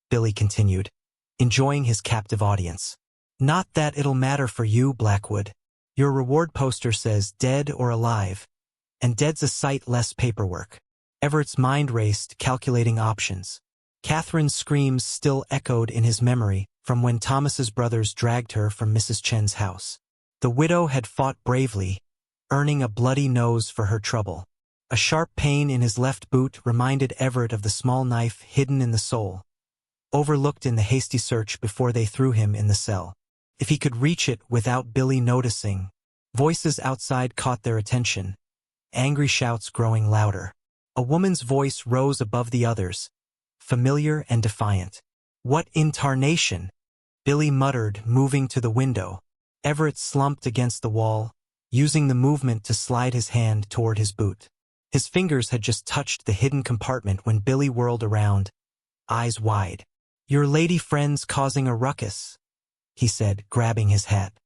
Billy continued, enjoying his captive audience. "Not that it'll matter for you, Blackwood. Your reward poster says dead or alive, and dead's a sight less paperwork." Everett's mind raced, calculating options. Catherine's screams still echoed in his memory from when Thomas's brothers dragged her from Mrs. Chen's house. The widow had fought bravely, earning a bloody nose for her trouble. A sharp pain in his left boot reminded Everett of the small knife hidden in the sole, overlooked in the hasty search before they threw him in the cell. If he could reach it without Billy noticing. Voices outside caught their attention, angry shouts growing louder. A woman's voice rose above the others, familiar and defiant. "What in tarnation?" Billy muttered, moving to the window. Everett slumped against the wall, using the movement to slide his hand toward his boot. His fingers had just touched the hidden compartment when Billy whirled around, eyes wide. "Your lady friend's causing a ruckus," he said, grabbing his hat.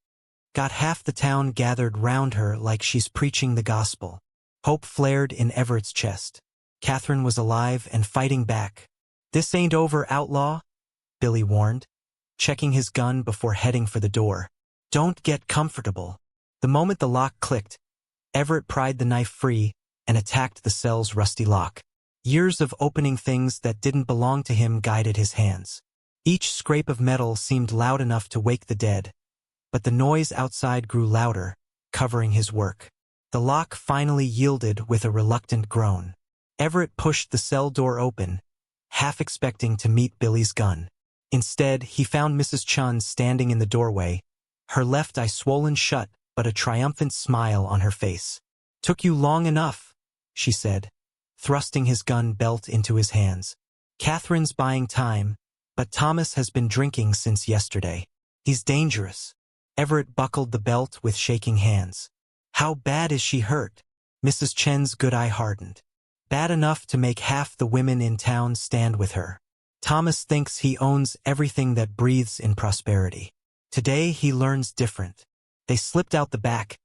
"Got half the town gathered round her like she's preaching the gospel." Hope flared in Everett's chest. Catherine was alive and fighting back. "This ain't over, Outlaw," Billy warned, checking his gun before heading for the door. "Don't get comfortable." The moment the lock clicked, Everett pried the knife free and attacked the cell's rusty lock. Years of opening things that didn't belong to him guided his hands. Each scrape of metal seemed loud enough to wake the dead, but the noise outside grew louder, covering his work. The lock finally yielded with a reluctant groan. Everett pushed the cell door open, half expecting to meet Billy's gun. Instead, he found Mrs. Chun standing in the doorway, her left eye swollen shut but a triumphant smile on her face. "Took you long enough," she said, thrusting his gun belt into his hands. "Catherine's buying time, but Thomas has been drinking since yesterday. He's dangerous." Everett buckled the belt with shaking hands. "How bad is she hurt?" Mrs. Chen's good eye hardened. Bad enough to make half the women in town stand with her. Thomas thinks he owns everything that breathes in prosperity. Today he learns different. They slipped out the back,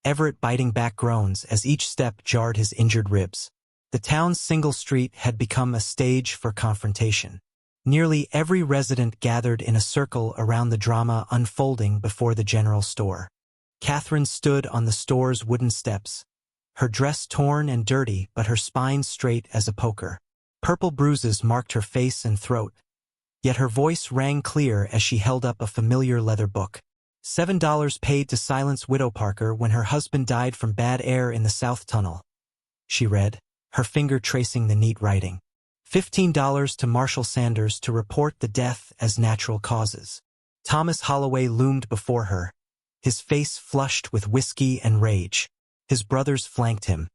Everett biting back groans as each step jarred his injured ribs. The town's single street had become a stage for confrontation. Nearly every resident gathered in a circle around the drama unfolding before the general store. Catherine stood on the store's wooden steps, her dress torn and dirty but her spine straight as a poker. Purple bruises marked her face and throat, yet her voice rang clear as she held up a familiar leather book. $7 paid to silence Widow Parker when her husband died from bad air in the South Tunnel. She read, her finger tracing the neat writing. $15 to Marshall Sanders to report the death as natural causes. Thomas Holloway loomed before her, his face flushed with whiskey and rage. His brothers flanked him,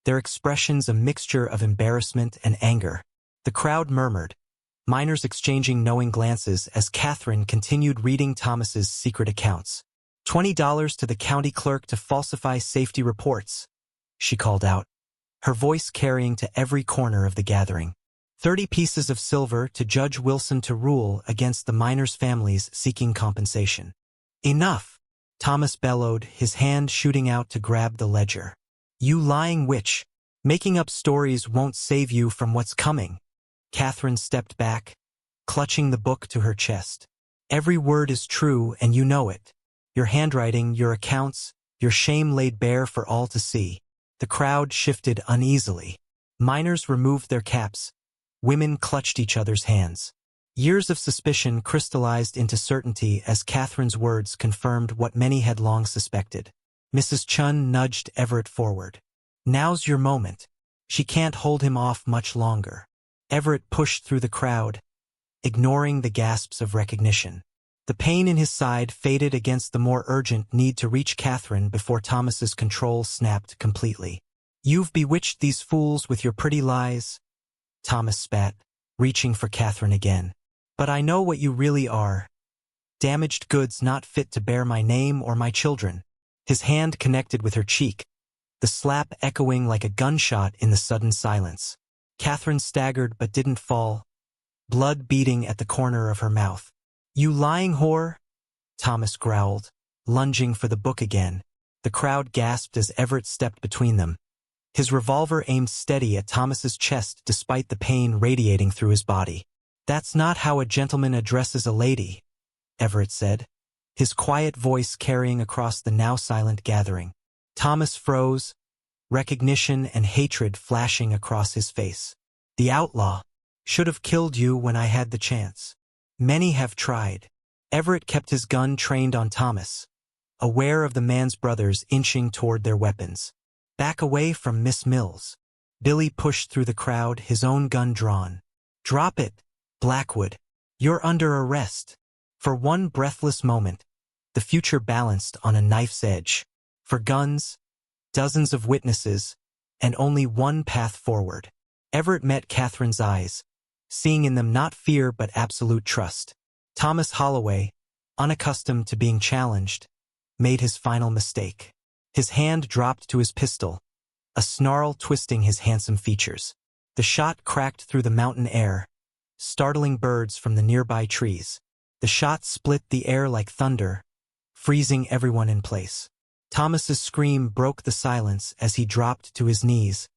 their expressions a mixture of embarrassment and anger. The crowd murmured, minors exchanging knowing glances as Catherine continued reading Thomas's secret accounts. $20 to the county clerk to falsify safety reports, she called out, her voice carrying to every corner of the gathering. 30 pieces of silver to Judge Wilson to rule against the miners' families seeking compensation. Enough, Thomas bellowed, his hand shooting out to grab the ledger. You lying witch. Making up stories won't save you from what's coming. Catherine stepped back, clutching the book to her chest. Every word is true and you know it. Your handwriting, your accounts, your shame laid bare for all to see. The crowd shifted uneasily. Miners removed their caps. Women clutched each other's hands. Years of suspicion crystallized into certainty as Catherine's words confirmed what many had long suspected. Mrs. Chun nudged Everett forward. Now's your moment. She can't hold him off much longer. Everett pushed through the crowd, ignoring the gasps of recognition. The pain in his side faded against the more urgent need to reach Catherine before Thomas's control snapped completely. You've bewitched these fools with your pretty lies, Thomas spat, reaching for Catherine again. But I know what you really are. Damaged goods not fit to bear my name or my children. His hand connected with her cheek, the slap echoing like a gunshot in the sudden silence. Catherine staggered but didn't fall, blood beating at the corner of her mouth. You lying whore, Thomas growled, lunging for the book again. The crowd gasped as Everett stepped between them. His revolver aimed steady at Thomas's chest despite the pain radiating through his body. That's not how a gentleman addresses a lady, Everett said, his quiet voice carrying across the now silent gathering. Thomas froze, recognition and hatred flashing across his face. The outlaw should have killed you when I had the chance. Many have tried. Everett kept his gun trained on Thomas, aware of the man's brothers inching toward their weapons. Back away from Miss Mills. Billy pushed through the crowd, his own gun drawn. Drop it, Blackwood. You're under arrest. For one breathless moment, the future balanced on a knife's edge. For guns, dozens of witnesses, and only one path forward. Everett met Catherine's eyes, seeing in them not fear but absolute trust. Thomas Holloway, unaccustomed to being challenged, made his final mistake. His hand dropped to his pistol, a snarl twisting his handsome features. The shot cracked through the mountain air, startling birds from the nearby trees. The shot split the air like thunder, freezing everyone in place. Thomas's scream broke the silence as he dropped to his knees,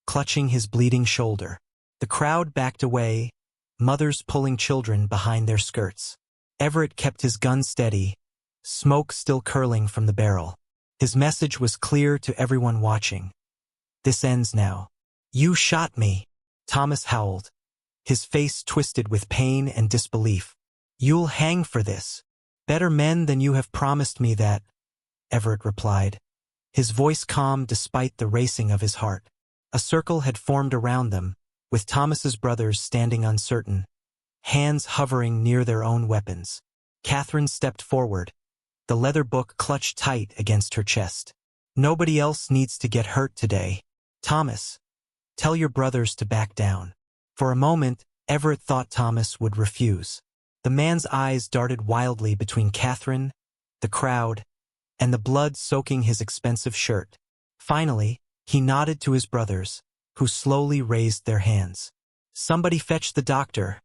clutching his bleeding shoulder. The crowd backed away, mothers pulling children behind their skirts. Everett kept his gun steady, smoke still curling from the barrel. His message was clear to everyone watching. This ends now. You shot me, Thomas howled, his face twisted with pain and disbelief. You'll hang for this. Better men than you have promised me that, Everett replied, his voice calm despite the racing of his heart. A circle had formed around them, with Thomas's brothers standing uncertain, hands hovering near their own weapons. Catherine stepped forward, the leather book clutched tight against her chest. Nobody else needs to get hurt today. Thomas, tell your brothers to back down. For a moment, Everett thought Thomas would refuse. The man's eyes darted wildly between Catherine, the crowd, and the blood soaking his expensive shirt. Finally, He nodded to his brothers, who slowly raised their hands. "Somebody fetch the doctor,"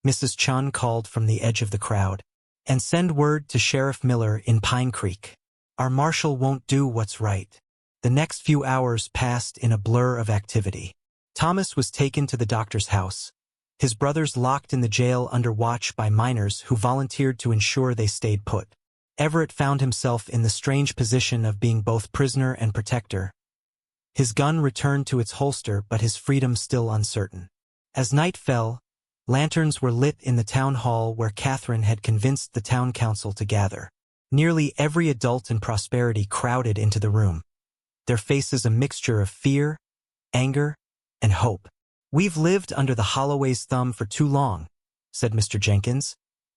Mrs. Chun called from the edge of the crowd. "And send word to Sheriff Miller in Pine Creek. Our marshal won't do what's right." The next few hours passed in a blur of activity. Thomas was taken to the doctor's house, his brothers locked in the jail under watch by miners who volunteered to ensure they stayed put. Everett found himself in the strange position of being both prisoner and protector. His gun returned to its holster, but his freedom still uncertain. As night fell, lanterns were lit in the town hall where Catherine had convinced the town council to gather. Nearly every adult in Prosperity crowded into the room, their faces a mixture of fear, anger, and hope. "We've lived under the Holloway's thumb for too long," said Mr. Jenkins,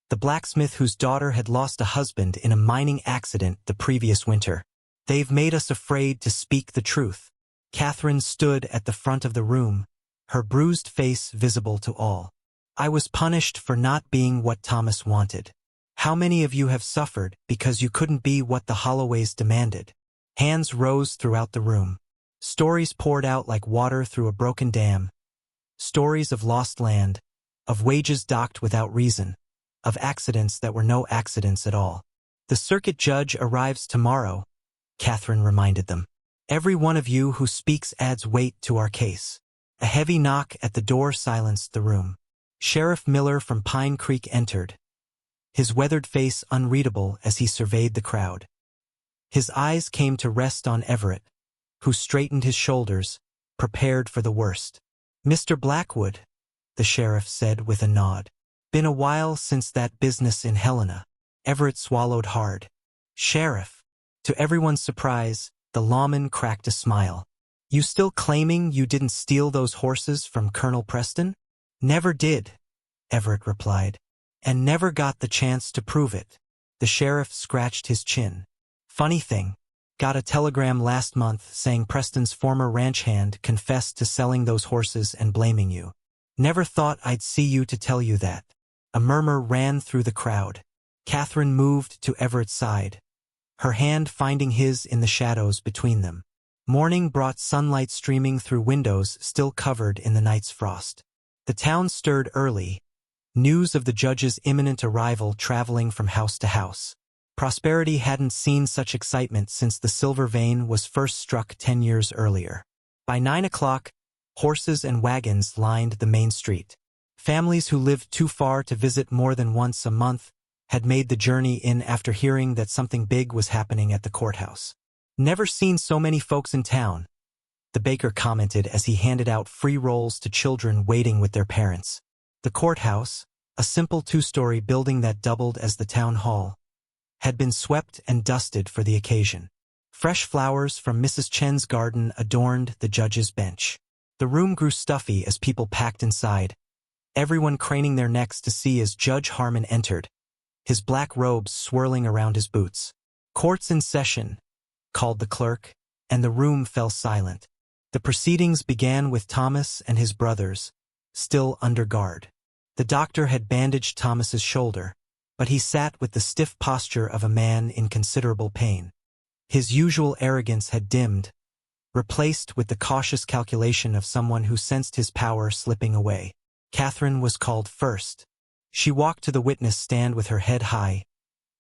the blacksmith whose daughter had lost a husband in a mining accident the previous winter. "They've made us afraid to speak the truth." Catherine stood at the front of the room, her bruised face visible to all. "I was punished for not being what Thomas wanted. How many of you have suffered because you couldn't be what the Holloways demanded?" Hands rose throughout the room. Stories poured out like water through a broken dam. Stories of lost land, of wages docked without reason, of accidents that were no accidents at all. "The circuit judge arrives tomorrow," Catherine reminded them. "Every one of you who speaks adds weight to our case." A heavy knock at the door silenced the room. Sheriff Miller from Pine Creek entered, his weathered face unreadable as he surveyed the crowd. His eyes came to rest on Everett, who straightened his shoulders, prepared for the worst. "Mr. Blackwood," the sheriff said with a nod. "Been a while since that business in Helena." Everett swallowed hard. "Sheriff." To everyone's surprise, the lawman cracked a smile. "You still claiming you didn't steal those horses from Colonel Preston?" "Never did," Everett replied. "And never got the chance to prove it." The sheriff scratched his chin. "Funny thing. Got a telegram last month saying Preston's former ranch hand confessed to selling those horses and blaming you. Never thought I'd see you to tell you that." A murmur ran through the crowd. Catherine moved to Everett's side, her hand finding his in the shadows between them. Morning brought sunlight streaming through windows still covered in the night's frost. The town stirred early, news of the judge's imminent arrival traveling from house to house. Prosperity hadn't seen such excitement since the silver vein was first struck 10 years earlier. By 9 o'clock, horses and wagons lined the main street. Families who lived too far to visit more than once a month had made the journey in after hearing that something big was happening at the courthouse. "Never seen so many folks in town," the baker commented as he handed out free rolls to children waiting with their parents. The courthouse, a simple two-story building that doubled as the town hall, had been swept and dusted for the occasion. Fresh flowers from Mrs. Chen's garden adorned the judge's bench. The room grew stuffy as people packed inside, everyone craning their necks to see as Judge Harmon entered, his black robes swirling around his boots. "Court's in session," called the clerk, and the room fell silent. The proceedings began with Thomas and his brothers, still under guard. The doctor had bandaged Thomas's shoulder, but he sat with the stiff posture of a man in considerable pain. His usual arrogance had dimmed, replaced with the cautious calculation of someone who sensed his power slipping away. Catherine was called first. She walked to the witness stand with her head high,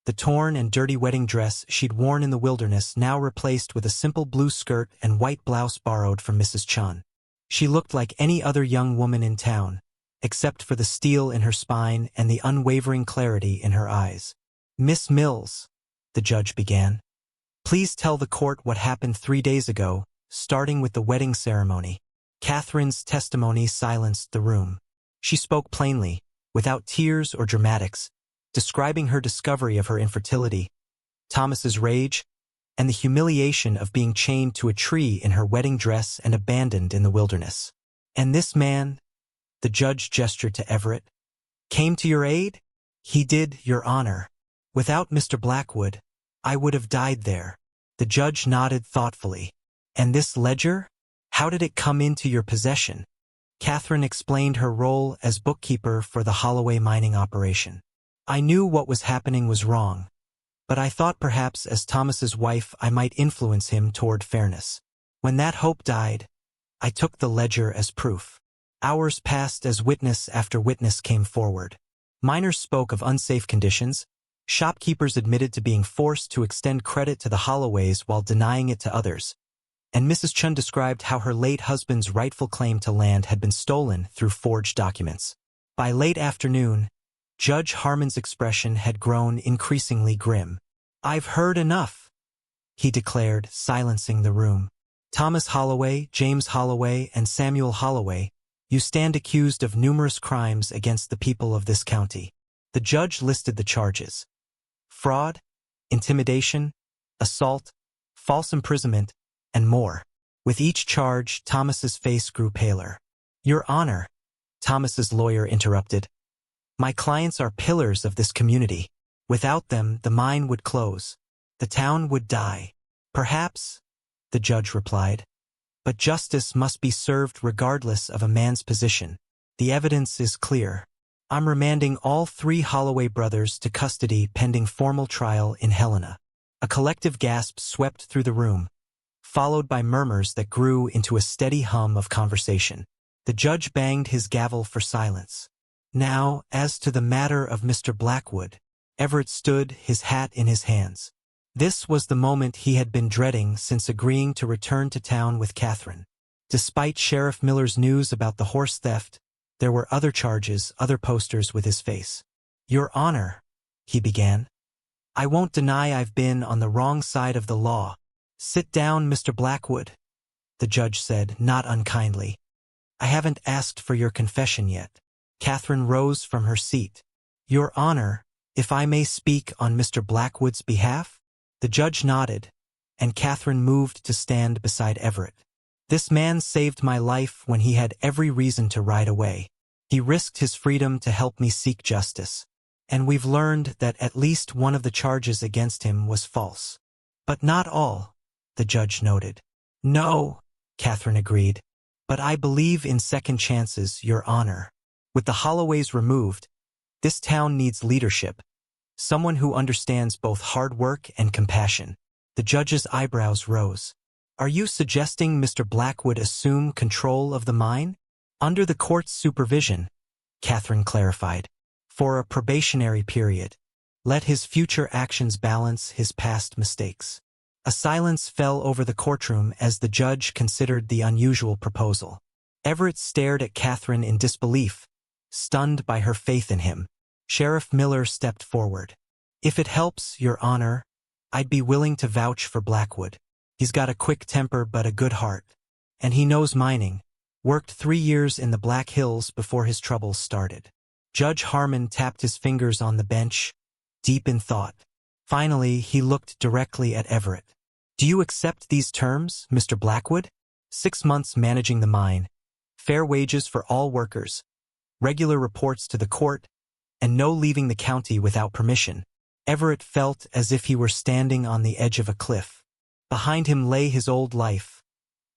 the torn and dirty wedding dress she'd worn in the wilderness now replaced with a simple blue skirt and white blouse borrowed from Mrs. Chun. She looked like any other young woman in town, except for the steel in her spine and the unwavering clarity in her eyes. "Miss Mills," the judge began, "please tell the court what happened 3 days ago, starting with the wedding ceremony." Catherine's testimony silenced the room. She spoke plainly, without tears or dramatics, describing her discovery of her infertility, Thomas's rage, and the humiliation of being chained to a tree in her wedding dress and abandoned in the wilderness. "And this man," the judge gestured to Everett, "came to your aid?" "He did, Your Honor. Without Mr. Blackwood, I would have died there." The judge nodded thoughtfully. "And this ledger? How did it come into your possession?" Catherine explained her role as bookkeeper for the Holloway mining operation. "I knew what was happening was wrong, but I thought perhaps as Thomas's wife I might influence him toward fairness." When that hope died, I took the ledger as proof. Hours passed as witness after witness came forward. Miners spoke of unsafe conditions. Shopkeepers admitted to being forced to extend credit to the Holloways while denying it to others. And Mrs. Chun described how her late husband's rightful claim to land had been stolen through forged documents. By late afternoon, Judge Harmon's expression had grown increasingly grim. "I've heard enough," he declared, silencing the room. "Thomas Holloway, James Holloway, and Samuel Holloway, you stand accused of numerous crimes against the people of this county." The judge listed the charges: fraud, intimidation, assault, false imprisonment, and more. With each charge, Thomas's face grew paler. "Your Honor," Thomas's lawyer interrupted, "my clients are pillars of this community. Without them, the mine would close. The town would die." "Perhaps," the judge replied, "but justice must be served regardless of a man's position. The evidence is clear. I'm remanding all 3 Holloway brothers to custody pending formal trial in Helena." A collective gasp swept through the room, followed by murmurs that grew into a steady hum of conversation. The judge banged his gavel for silence. "Now, as to the matter of Mr. Blackwood." Everett stood, his hat in his hands. This was the moment he had been dreading since agreeing to return to town with Catherine. Despite Sheriff Miller's news about the horse theft, there were other charges, other posters with his face. "Your Honor," he began, "I won't deny I've been on the wrong side of the law." "Sit down, Mr. Blackwood," the judge said, not unkindly. "I haven't asked for your confession yet." Catherine rose from her seat. "Your Honor, if I may speak on Mr. Blackwood's behalf?" The judge nodded, and Catherine moved to stand beside Everett. "This man saved my life when he had every reason to ride away. He risked his freedom to help me seek justice. And we've learned that at least one of the charges against him was false. But not all," the judge noted. "No," Catherine agreed, "but I believe in second chances, Your Honor. With the Holloways removed, this town needs leadership, someone who understands both hard work and compassion." The judge's eyebrows rose. "Are you suggesting Mr. Blackwood assume control of the mine?" "Under the court's supervision," Catherine clarified, "for a probationary period. Let his future actions balance his past mistakes." A silence fell over the courtroom as the judge considered the unusual proposal. Everett stared at Catherine in disbelief, stunned by her faith in him. Sheriff Miller stepped forward. "If it helps, Your Honor, I'd be willing to vouch for Blackwood. He's got a quick temper but a good heart. And he knows mining. Worked 3 years in the Black Hills before his troubles started." Judge Harmon tapped his fingers on the bench, deep in thought. Finally, he looked directly at Everett. "Do you accept these terms, Mr. Blackwood? 6 months managing the mine, fair wages for all workers, regular reports to the court, and no leaving the county without permission." Everett felt as if he were standing on the edge of a cliff. Behind him lay his old life,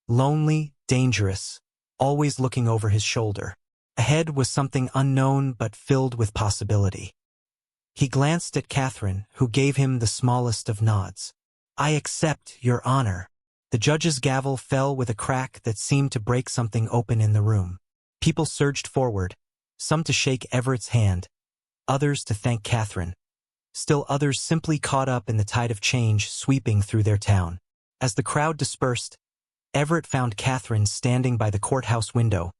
lonely, dangerous, always looking over his shoulder. Ahead was something unknown but filled with possibility. He glanced at Catherine, who gave him the smallest of nods. "I accept, Your Honor." The judge's gavel fell with a crack that seemed to break something open in the room. People surged forward, some to shake Everett's hand, others to thank Catherine. Still others simply caught up in the tide of change sweeping through their town. As the crowd dispersed, Everett found Catherine standing by the courthouse window,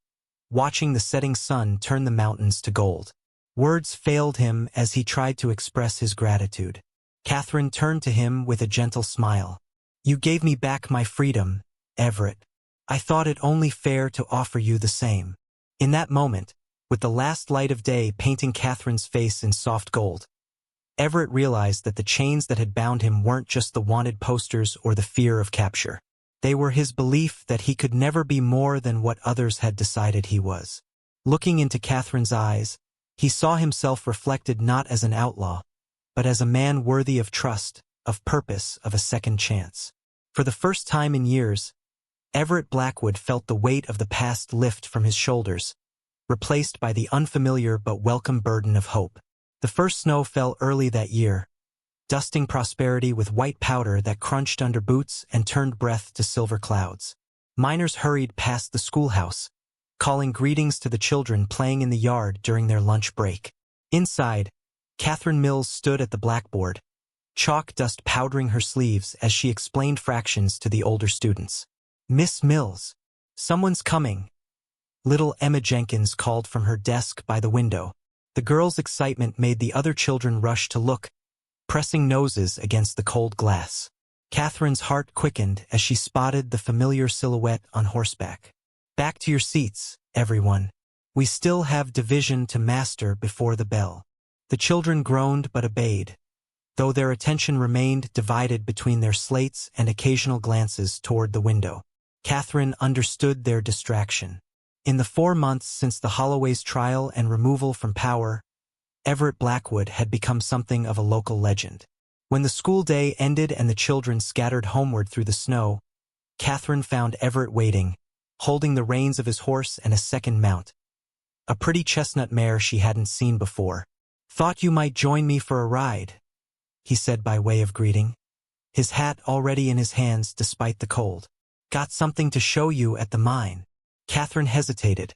watching the setting sun turn the mountains to gold. Words failed him as he tried to express his gratitude. Catherine turned to him with a gentle smile. "You gave me back my freedom, Everett. I thought it only fair to offer you the same." In that moment, with the last light of day painting Catherine's face in soft gold, Everett realized that the chains that had bound him weren't just the wanted posters or the fear of capture. They were his belief that he could never be more than what others had decided he was. Looking into Catherine's eyes, he saw himself reflected not as an outlaw, but as a man worthy of trust, of purpose, of a second chance. For the first time in years, Everett Blackwood felt the weight of the past lift from his shoulders, replaced by the unfamiliar but welcome burden of hope. The first snow fell early that year, dusting prosperity with white powder that crunched under boots and turned breath to silver clouds. Miners hurried past the schoolhouse, calling greetings to the children playing in the yard during their lunch break. Inside, Catherine Mills stood at the blackboard, chalk dust powdering her sleeves as she explained fractions to the older students. "Miss Mills, someone's coming," little Emma Jenkins called from her desk by the window. The girl's excitement made the other children rush to look, pressing noses against the cold glass. Catherine's heart quickened as she spotted the familiar silhouette on horseback. "Back to your seats, everyone. We still have division to master before the bell." The children groaned but obeyed, though their attention remained divided between their slates and occasional glances toward the window. Catherine understood their distraction. In the 4 months since the Holloway's trial and removal from power, Everett Blackwood had become something of a local legend. When the school day ended and the children scattered homeward through the snow, Catherine found Everett waiting, holding the reins of his horse and a second mount, a pretty chestnut mare she hadn't seen before. "Thought you might join me for a ride," he said by way of greeting, his hat already in his hands despite the cold. "Got something to show you at the mine." Catherine hesitated,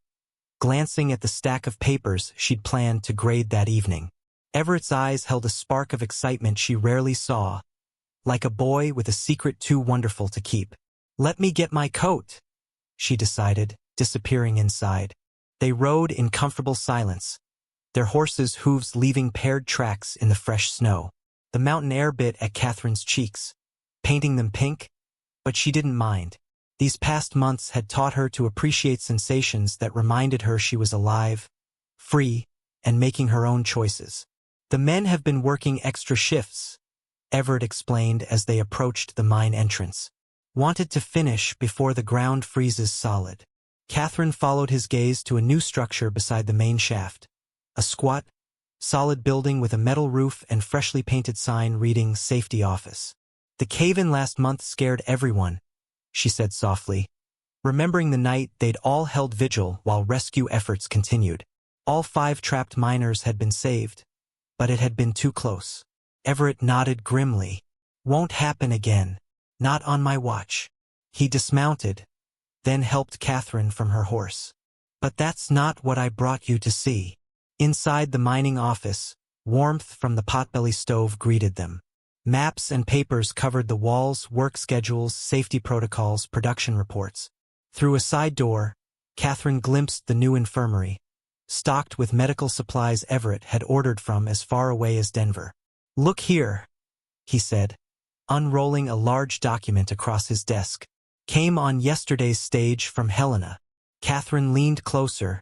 glancing at the stack of papers she'd planned to grade that evening. Everett's eyes held a spark of excitement she rarely saw, like a boy with a secret too wonderful to keep. "Let me get my coat," she decided, disappearing inside. They rode in comfortable silence, their horses' hooves leaving paired tracks in the fresh snow. The mountain air bit at Catherine's cheeks, painting them pink, but she didn't mind. These past months had taught her to appreciate sensations that reminded her she was alive, free, and making her own choices. "The men have been working extra shifts," Everett explained as they approached the mine entrance. "Wanted to finish before the ground freezes solid." Catherine followed his gaze to a new structure beside the main shaft, a squat, solid building with a metal roof and freshly painted sign reading Safety Office. "The cave-in last month scared everyone," she said softly, remembering the night they'd all held vigil while rescue efforts continued. All 5 trapped miners had been saved, but it had been too close. Everett nodded grimly. "Won't happen again. Not on my watch." He dismounted, then helped Catherine from her horse. "But that's not what I brought you to see." Inside the mining office, warmth from the potbelly stove greeted them. Maps and papers covered the walls, work schedules, safety protocols, production reports. Through a side door, Catherine glimpsed the new infirmary, stocked with medical supplies Everett had ordered from as far away as Denver. "Look here," he said, unrolling a large document across his desk. "Came on yesterday's stage from Helena." Catherine leaned closer,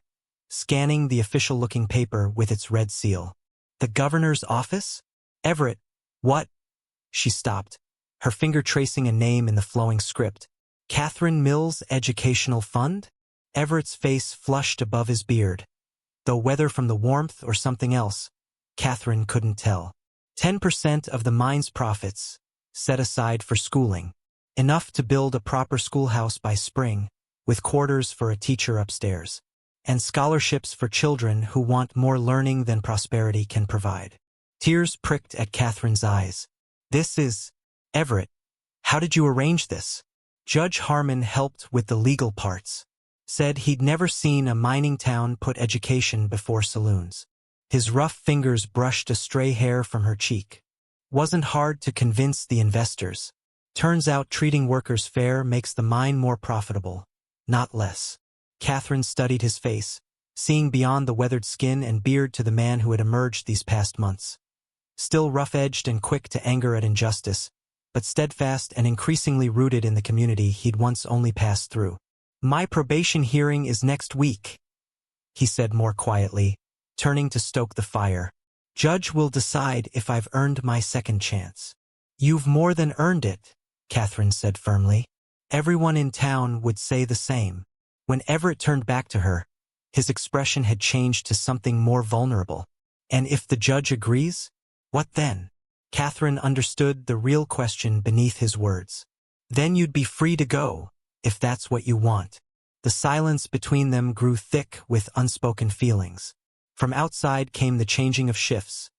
scanning the official-looking paper with its red seal. "The governor's office?" "Everett, what?" She stopped, her finger tracing a name in the flowing script. "Catherine Mills Educational Fund?" Everett's face flushed above his beard, though whether from the warmth or something else, Catherine couldn't tell. 10% of the mine's profits, set aside for schooling, enough to build a proper schoolhouse by spring, with quarters for a teacher upstairs, and scholarships for children who want more learning than prosperity can provide. Tears pricked at Catherine's eyes. "This is... Everett, how did you arrange this?" Judge Harmon helped with the legal parts. Said he'd never seen a mining town put education before saloons. His rough fingers brushed a stray hair from her cheek. "Wasn't hard to convince the investors. Turns out treating workers fair makes the mine more profitable, not less." Catherine studied his face, seeing beyond the weathered skin and beard to the man who had emerged these past months. Still rough-edged and quick to anger at injustice, but steadfast and increasingly rooted in the community he'd once only passed through. "My probation hearing is next week," he said more quietly, turning to stoke the fire. "Judge will decide if I've earned my second chance." "You've more than earned it," Catherine said firmly. Everyone in town would say the same. When Everett turned back to her, his expression had changed to something more vulnerable. "And if the judge agrees, what then?" Catherine understood the real question beneath his words. "Then you'd be free to go, if that's what you want." The silence between them grew thick with unspoken feelings. From outside came the changing of shifts.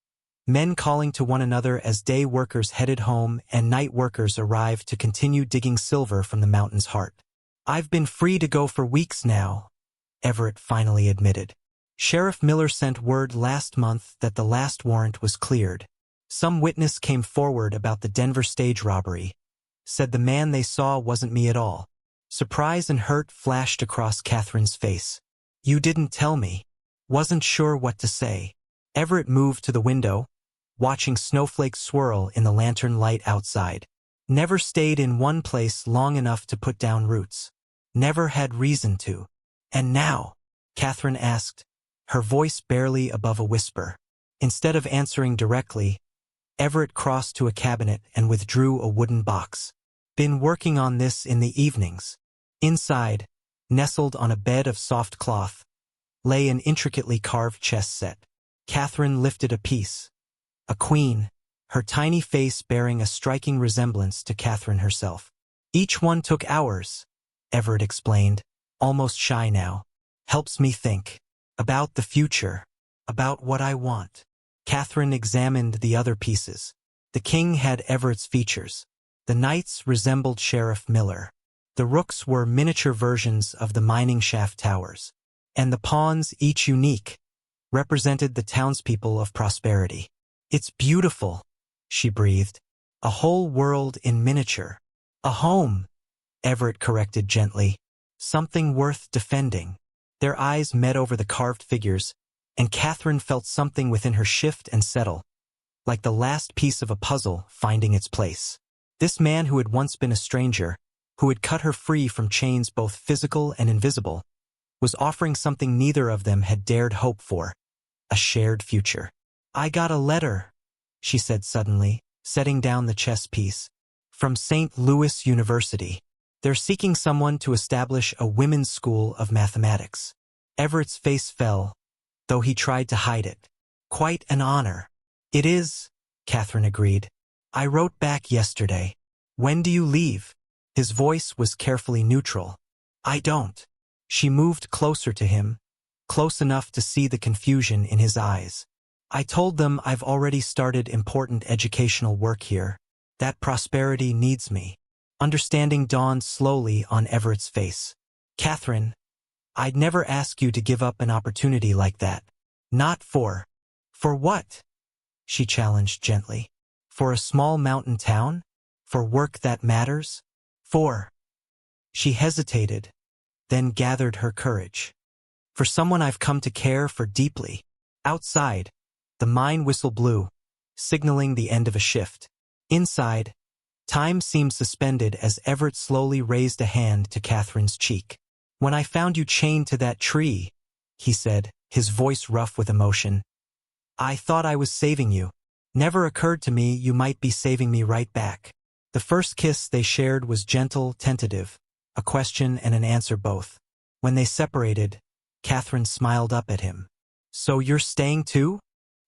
men calling to one another as day workers headed home and night workers arrived to continue digging silver from the mountain's heart. "I've been free to go for weeks now," Everett finally admitted. "Sheriff Miller sent word last month that the last warrant was cleared. Some witness came forward about the Denver stage robbery. Said the man they saw wasn't me at all." Surprise and hurt flashed across Catherine's face. "You didn't tell me." Wasn't sure what to say. Everett moved to the window, watching snowflakes swirl in the lantern light outside. Never stayed in one place long enough to put down roots. Never had reason to. "And now?" Catherine asked, her voice barely above a whisper. Instead of answering directly, Everett crossed to a cabinet and withdrew a wooden box. "Been working on this in the evenings." Inside, nestled on a bed of soft cloth, lay an intricately carved chess set. Catherine lifted a piece. A queen, her tiny face bearing a striking resemblance to Catherine herself. "Each one took hours," Everett explained, almost shy now. "Helps me think. About the future. About what I want." Catherine examined the other pieces. The king had Everett's features. The knights resembled Sheriff Miller. The rooks were miniature versions of the mining shaft towers. And the pawns, each unique, represented the townspeople of prosperity. "It's beautiful," she breathed. "A whole world in miniature." "A home," Everett corrected gently. "Something worth defending." Their eyes met over the carved figures, and Catherine felt something within her shift and settle, like the last piece of a puzzle finding its place. This man who had once been a stranger, who had cut her free from chains both physical and invisible, was offering something neither of them had dared hope for, a shared future. "I got a letter," she said suddenly, setting down the chess piece. "From St. Louis University. They're seeking someone to establish a women's school of mathematics." Everett's face fell, though he tried to hide it. "Quite an honor." "It is," Catherine agreed. "I wrote back yesterday. When do you leave?" His voice was carefully neutral. "I don't." She moved closer to him, close enough to see the confusion in his eyes. "I told them I've already started important educational work here. That prosperity needs me." Understanding dawned slowly on Everett's face. "Catherine, I'd never ask you to give up an opportunity like that. Not for..." "For what?" she challenged gently. "For a small mountain town? For work that matters? For..." She hesitated, then gathered her courage. "For someone I've come to care for deeply." Outside, the mine whistle blew, signaling the end of a shift. Inside, time seemed suspended as Everett slowly raised a hand to Catherine's cheek. "When I found you chained to that tree," he said, his voice rough with emotion, "I thought I was saving you. Never occurred to me you might be saving me right back." The first kiss they shared was gentle, tentative, a question and an answer both. When they separated, Catherine smiled up at him. "So you're staying too?"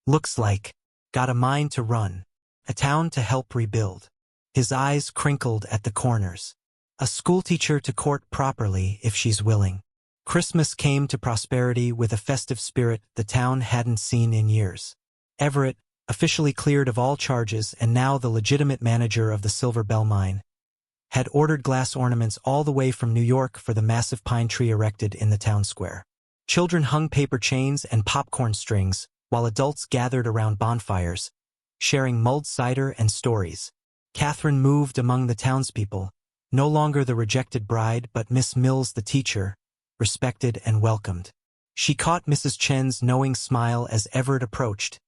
"Looks like. Got a mind to run. A town to help rebuild." His eyes crinkled at the corners. "A schoolteacher to court properly if she's willing." Christmas came to prosperity with a festive spirit the town hadn't seen in years. Everett, officially cleared of all charges and now the legitimate manager of the Silver Bell Mine, had ordered glass ornaments all the way from New York for the massive pine tree erected in the town square. Children hung paper chains and popcorn strings, while adults gathered around bonfires, sharing mulled cider and stories. Catherine moved among the townspeople, no longer the rejected bride but Miss Mills the teacher, respected and welcomed. She caught Mrs. Chen's knowing smile as Everett approached,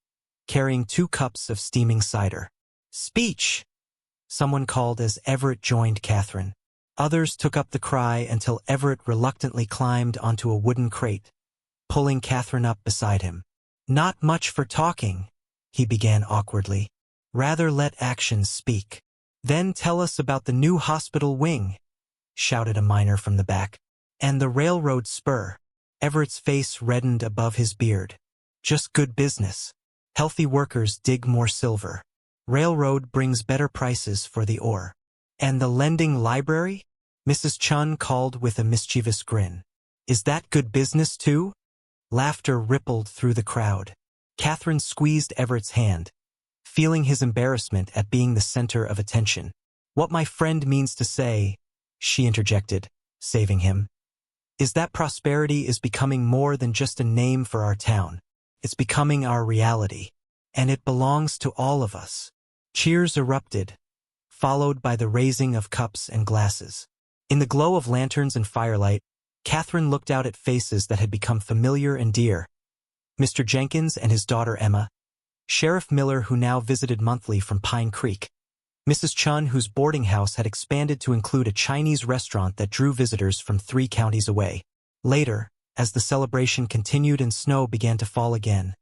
carrying 2 cups of steaming cider. "Speech!" someone called as Everett joined Catherine. Others took up the cry until Everett reluctantly climbed onto a wooden crate, pulling Catherine up beside him. "Not much for talking," he began awkwardly. "Rather let actions speak." "Then tell us about the new hospital wing," shouted a miner from the back. "And the railroad spur." Everett's face reddened above his beard. "Just good business. Healthy workers dig more silver. Railroad brings better prices for the ore." "And the lending library?" Mrs. Chun called with a mischievous grin. "Is that good business too?" Laughter rippled through the crowd. Catherine squeezed Everett's hand, feeling his embarrassment at being the center of attention. "What my friend means to say," she interjected, saving him, "is that prosperity is becoming more than just a name for our town. It's becoming our reality. And it belongs to all of us." Cheers erupted, followed by the raising of cups and glasses. In the glow of lanterns and firelight, Catherine looked out at faces that had become familiar and dear. Mr. Jenkins and his daughter Emma, Sheriff Miller, who now visited monthly from Pine Creek, Mrs. Chun, whose boarding house had expanded to include a Chinese restaurant that drew visitors from 3 counties away. Later, as the celebration continued and snow began to fall again,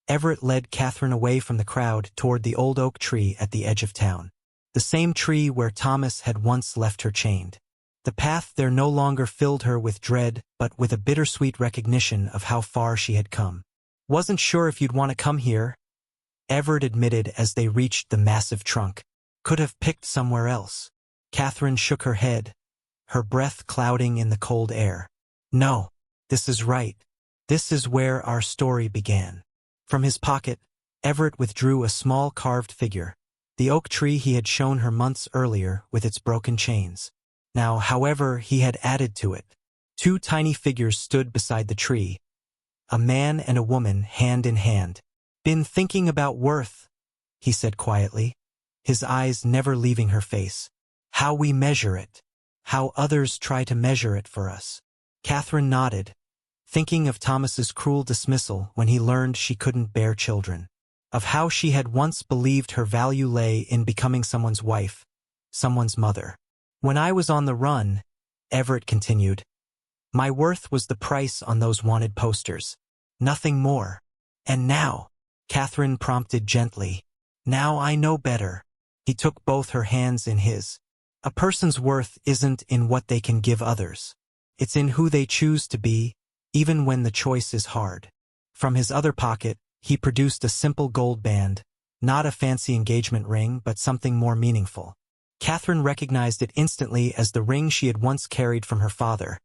Everett led Catherine away from the crowd toward the old oak tree at the edge of town. The same tree where Thomas had once left her chained. The path there no longer filled her with dread, but with a bittersweet recognition of how far she had come. "Wasn't sure if you'd want to come here," Everett admitted as they reached the massive trunk. "Could have picked somewhere else." Catherine shook her head, her breath clouding in the cold air. "No, this is right. This is where our story began." From his pocket, Everett withdrew a small carved figure, the oak tree he had shown her months earlier with its broken chains. Now, however, he had added to it. 2 tiny figures stood beside the tree, a man and a woman hand in hand. "Been thinking about worth," he said quietly, his eyes never leaving her face. "How we measure it. How others try to measure it for us." Catherine nodded, thinking of Thomas's cruel dismissal when he learned she couldn't bear children, of how she had once believed her value lay in becoming someone's wife, someone's mother. "When I was on the run," Everett continued, "my worth was the price on those wanted posters. Nothing more. And now," Catherine prompted gently, "now I know better." He took both her hands in his. "A person's worth isn't in what they can give others. It's in who they choose to be, even when the choice is hard." From his other pocket, he produced a simple gold band, not a fancy engagement ring, but something more meaningful. Catherine recognized it instantly as the ring she had once carried from her father.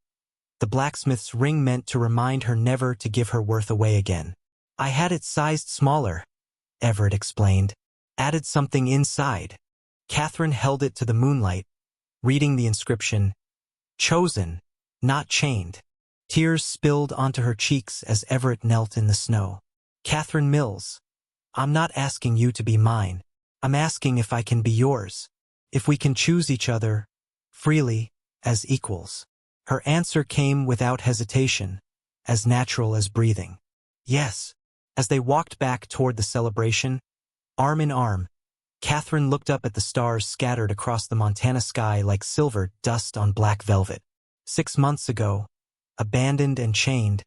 The blacksmith's ring meant to remind her never to give her worth away again. "I had it sized smaller," Everett explained. "Added something inside." Catherine held it to the moonlight, reading the inscription, "Chosen, not chained." Tears spilled onto her cheeks as Everett knelt in the snow. "Catherine Mills, I'm not asking you to be mine. I'm asking if I can be yours. If we can choose each other, freely, as equals." Her answer came without hesitation, as natural as breathing. "Yes." As they walked back toward the celebration, arm in arm, Catherine looked up at the stars scattered across the Montana sky like silver dust on black velvet. 6 months ago, abandoned and chained,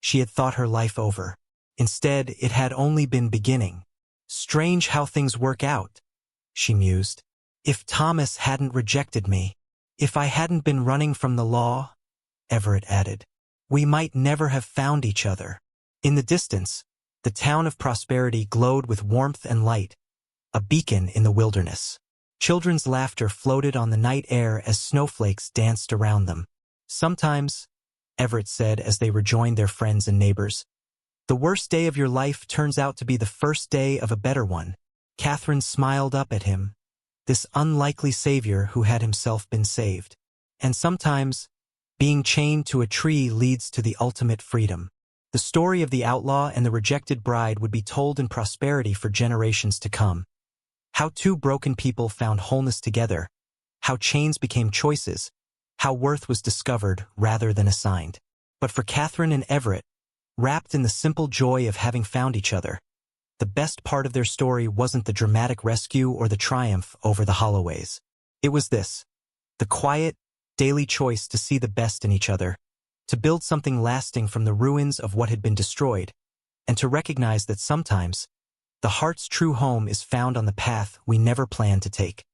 she had thought her life over. Instead, it had only been beginning. "Strange how things work out," she mused. "If Thomas hadn't rejected me, if I hadn't been running from the law," Everett added, "we might never have found each other." In the distance, the town of Prosperity glowed with warmth and light, a beacon in the wilderness. Children's laughter floated on the night air as snowflakes danced around them. "Sometimes," Everett said as they rejoined their friends and neighbors, "the worst day of your life turns out to be the first day of a better one." Catherine smiled up at him, this unlikely savior who had himself been saved. "And sometimes, being chained to a tree leads to the ultimate freedom." The story of the outlaw and the rejected bride would be told in Prosperity for generations to come. How 2 broken people found wholeness together, how chains became choices, how worth was discovered rather than assigned. But for Catherine and Everett, wrapped in the simple joy of having found each other, the best part of their story wasn't the dramatic rescue or the triumph over the Holloways. It was this, the quiet, daily choice to see the best in each other, to build something lasting from the ruins of what had been destroyed, and to recognize that sometimes, the heart's true home is found on the path we never planned to take.